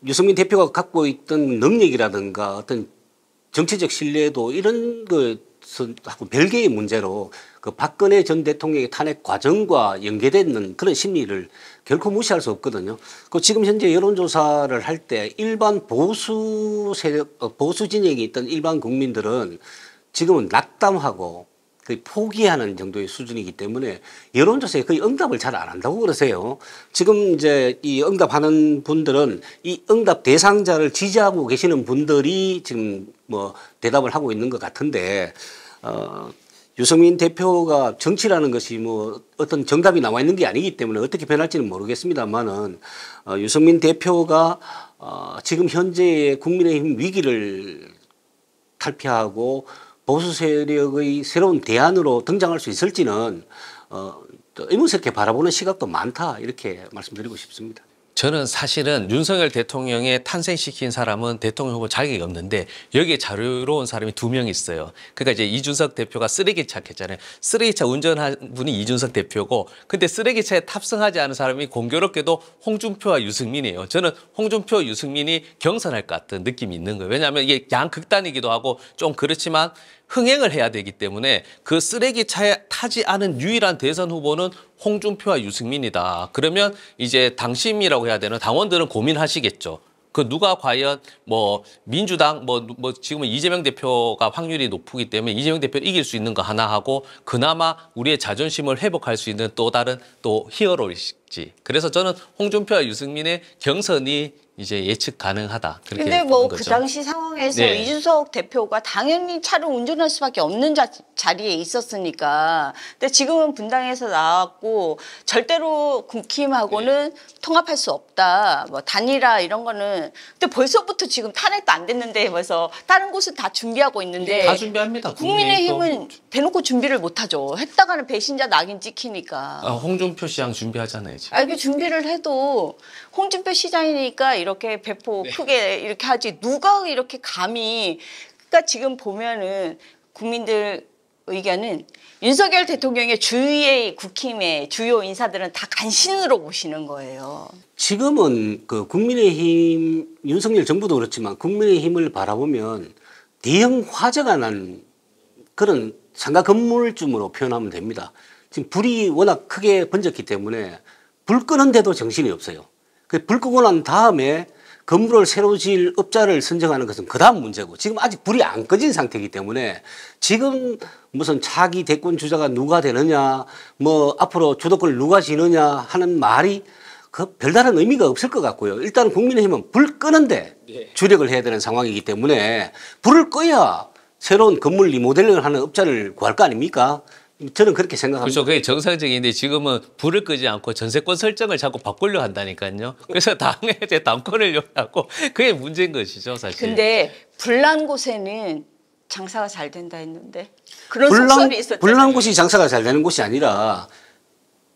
유승민 대표가 갖고 있던 능력이라든가 어떤 정치적 신뢰도 이런 것하고 별개의 문제로 그 박근혜 전 대통령의 탄핵 과정과 연계되는 그런 심리를 결코 무시할 수 없거든요. 그 지금 현재 여론조사를 할 때 일반 보수 세력, 보수 진영이 있던 일반 국민들은 지금은 낙담하고 거의 포기하는 정도의 수준이기 때문에 여론조사에 거의 응답을 잘 안 한다고 그러세요. 지금 이제 이 응답하는 분들은 이 응답 대상자를 지지하고 계시는 분들이 지금 뭐 대답을 하고 있는 것 같은데, 유승민 대표가 정치라는 것이 뭐 어떤 정답이 나와 있는 게 아니기 때문에 어떻게 변할지는 모르겠습니다만은, 유승민 대표가 지금 현재의 국민의힘 위기를 탈피하고 보수 세력의 새로운 대안으로 등장할 수 있을지는 의문스럽게 바라보는 시각도 많다 이렇게 말씀드리고 싶습니다. 저는 사실은 윤석열 대통령의 탄생시킨 사람은 대통령 후보 자격이 없는데 여기에 자유로운 사람이 2명 있어요. 그러니까 이제 이준석 대표가 쓰레기차 했잖아요. 쓰레기차 운전한 분이 이준석 대표고 근데 쓰레기차에 탑승하지 않은 사람이 공교롭게도 홍준표와 유승민이에요. 저는 홍준표, 유승민이 경선할 것 같은 느낌이 있는 거예요. 왜냐하면 이게 양극단이기도 하고 좀 그렇지만 흥행을 해야 되기 때문에 그 쓰레기차에 타지 않은 유일한 대선 후보는 홍준표와 유승민이다. 그러면 이제 당심이라고 해야 되나 당원들은 고민하시겠죠. 그 누가 과연 뭐 민주당 뭐 지금은 이재명 대표가 확률이 높기 때문에 이재명 대표 이길 수 있는 거 하나 하고 그나마 우리의 자존심을 회복할 수 있는 또 다른 또 히어로일지. 그래서 저는 홍준표와 유승민의 경선이 이제 예측 가능하다. 그렇게 근데 뭐 보는 그 거죠. 당시 상황에서 네. 이준석 대표가 당연히 차를 운전할 수밖에 없는 자리에 있었으니까. 근데 지금은 분당에서 나왔고 절대로 국힘하고는 통합할 수 없다. 뭐 단일화 이런 거는. 근데 벌써부터 지금 탄핵도 안 됐는데 벌써 다른 곳은 다 준비하고 있는데 다 준비합니다. 국민의힘은 대놓고 준비를 못하죠. 했다가는 배신자 낙인 찍히니까. 홍준표 시장 준비하잖아요. 지금. 이게 준비를 해도 홍준표 시장이니까 이렇게 배포 크게 이렇게 하지 누가 이렇게 감히 그러니까 지금 보면은 국민들 의견은 윤석열 대통령의 주위의 국힘의 주요 인사들은 다 간신으로 보시는 거예요. 지금은 그 국민의힘 윤석열 정부도 그렇지만 국민의힘을 바라보면 대형 화재가 난 그런 상가 건물쯤으로 표현하면 됩니다. 지금 불이 워낙 크게 번졌기 때문에 불 끄는데도 정신이 없어요. 불 끄고 난 다음에 건물을 새로 지을 업자를 선정하는 것은 그 다음 문제고 지금 아직 불이 안 꺼진 상태이기 때문에 지금 무슨 차기 대권 주자가 누가 되느냐 뭐 앞으로 주도권을 누가 지느냐 하는 말이 그 별다른 의미가 없을 것 같고요. 일단 국민의힘은 불 끄는데 주력을 해야 되는 상황이기 때문에 불을 꺼야 새로운 건물 리모델링을 하는 업자를 구할 거 아닙니까? 저는 그렇게 생각합니다. 그렇죠. 그게 정상적인데 지금은 불을 끄지 않고 전세권 설정을 자꾸 바꾸려 한다니까요. 그래서 당에 이제 당권을 요구하고 그게 문제인 것이죠, 사실. 근데 불난 곳에는 장사가 잘 된다 했는데 그런 속설이 있었잖아요. 불난 곳이 장사가 잘 되는 곳이 아니라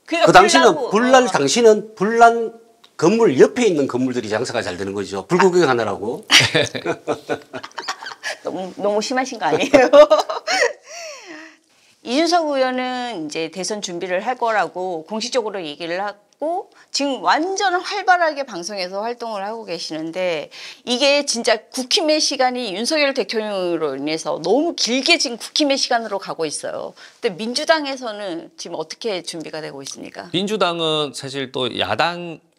그러니까 그 당시는 불나고, 불날 당시는 불난 건물 옆에 있는 건물들이 장사가 잘 되는 거죠. 불구경 하느라고. 너무 심하신 거 아니에요? 이준석 의원은 이제 대선 준비를 할 거라고 공식적으로 얘기를 하고 지금 완전 활발하게 방송에서 활동을 하고 계시는데 이게 진짜 국힘의 시간이 윤석열 대통령으로 인해서 너무 길게 지금 국힘의 시간으로 가고 있어요. 근데 민주당에서는 지금 어떻게 준비가 되고 있습니까? 민주당은 사실 또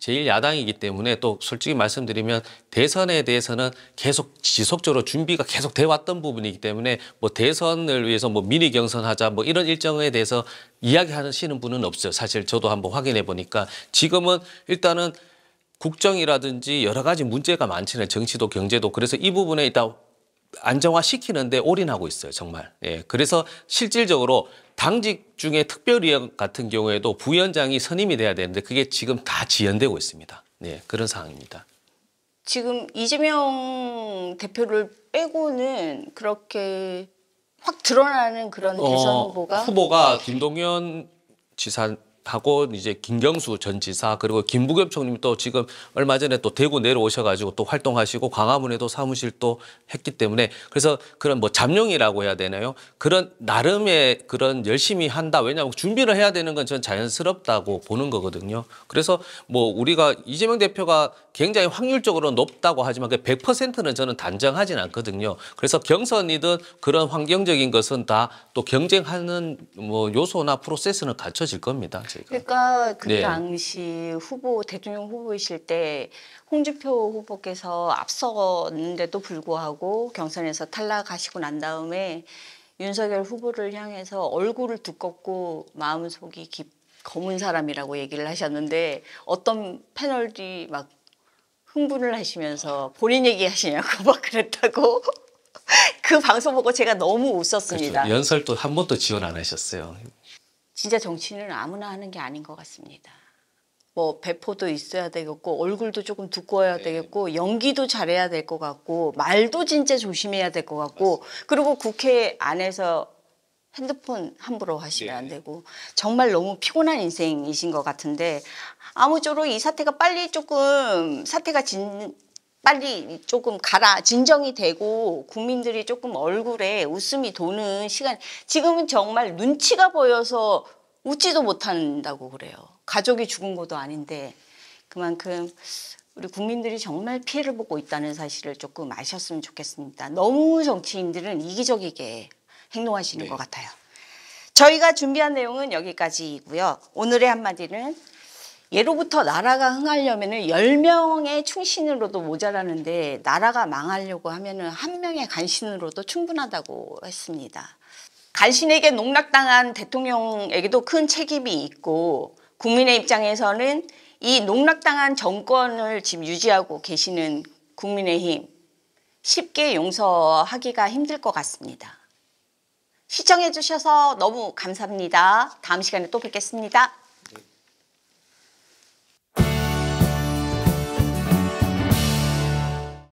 제일 야당이기 때문에 또 솔직히 말씀드리면 대선에 대해서는 계속 지속적으로 준비가 계속 돼 왔던 부분이기 때문에 뭐 대선을 위해서 뭐 미니 경선하자 뭐 이런 일정에 대해서 이야기하시는 분은 없어요. 사실 저도 한번 확인해 보니까 지금은 일단은 국정이라든지 여러 가지 문제가 많잖아요. 정치도 경제도. 그래서 이 부분에 일단 안정화시키는데 올인하고 있어요. 정말. 예. 그래서 실질적으로 당직 중에 특별위원 같은 경우에도 부위원장이 선임이 돼야 되는데 그게 지금 다 지연되고 있습니다. 네, 그런 상황입니다. 지금 이재명 대표를 빼고는 그렇게 확 드러나는 그런 대선 후보가 김동연 지사하고 이제 김경수 전 지사 그리고 김부겸 총리님 또 지금 얼마 전에 또 대구 내려오셔가지고 또 활동하시고 광화문에도 사무실 또 했기 때문에 그래서 그런 뭐 잠룡이라고 해야 되나요? 그런 나름의 그런 열심히 한다. 왜냐하면 준비를 해야 되는 건 전 자연스럽다고 보는 거거든요. 그래서 뭐 우리가 이재명 대표가 굉장히 확률적으로 높다고 하지만 그 100%는 저는 단정하진 않거든요. 그래서 경선이든 그런 환경적인 것은 다 또 경쟁하는 뭐 요소나 프로세스는 갖춰질 겁니다. 저희가. 그러니까 그 네. 당시 대통령 후보이실 때 홍준표 후보께서 앞섰는데도 불구하고 경선에서 탈락하시고 난 다음에 윤석열 후보를 향해서 얼굴을 두껍고 마음속이 검은 사람이라고 얘기를 하셨는데 어떤 패널이 막 흥분을 하시면서 본인 얘기하시냐고 막 그랬다고 그 방송 보고 제가 너무 웃었습니다. 그렇죠. 연설도 한 번도 지원 안 하셨어요. 진짜 정치는 아무나 하는 게 아닌 것 같습니다. 뭐 배포도 있어야 되겠고 얼굴도 조금 두꺼워야 되겠고 연기도 잘해야 될 것 같고 말도 진짜 조심해야 될 것 같고 그리고 국회 안에서 핸드폰 함부로 하시면 안 네. 되고 정말 너무 피곤한 인생이신 것 같은데 아무쪼록 이 사태가 빨리 빨리 조금 진정이 되고 국민들이 조금 얼굴에 웃음이 도는 시간. 지금은 정말 눈치가 보여서 웃지도 못한다고 그래요. 가족이 죽은 것도 아닌데 그만큼 우리 국민들이 정말 피해를 보고 있다는 사실을 조금 아셨으면 좋겠습니다. 너무 정치인들은 이기적이게 행동하시는 네. 것 같아요. 저희가 준비한 내용은 여기까지이고요. 오늘의 한마디는 예로부터 나라가 흥하려면 10명의 충신으로도 모자라는데 나라가 망하려고 하면 1명의 간신으로도 충분하다고 했습니다. 간신에게 농락당한 대통령에게도 큰 책임이 있고 국민의 입장에서는 이 농락당한 정권을 지금 유지하고 계시는 국민의힘 쉽게 용서하기가 힘들 것 같습니다. 시청해 주셔서 너무 감사합니다. 다음 시간에 또 뵙겠습니다.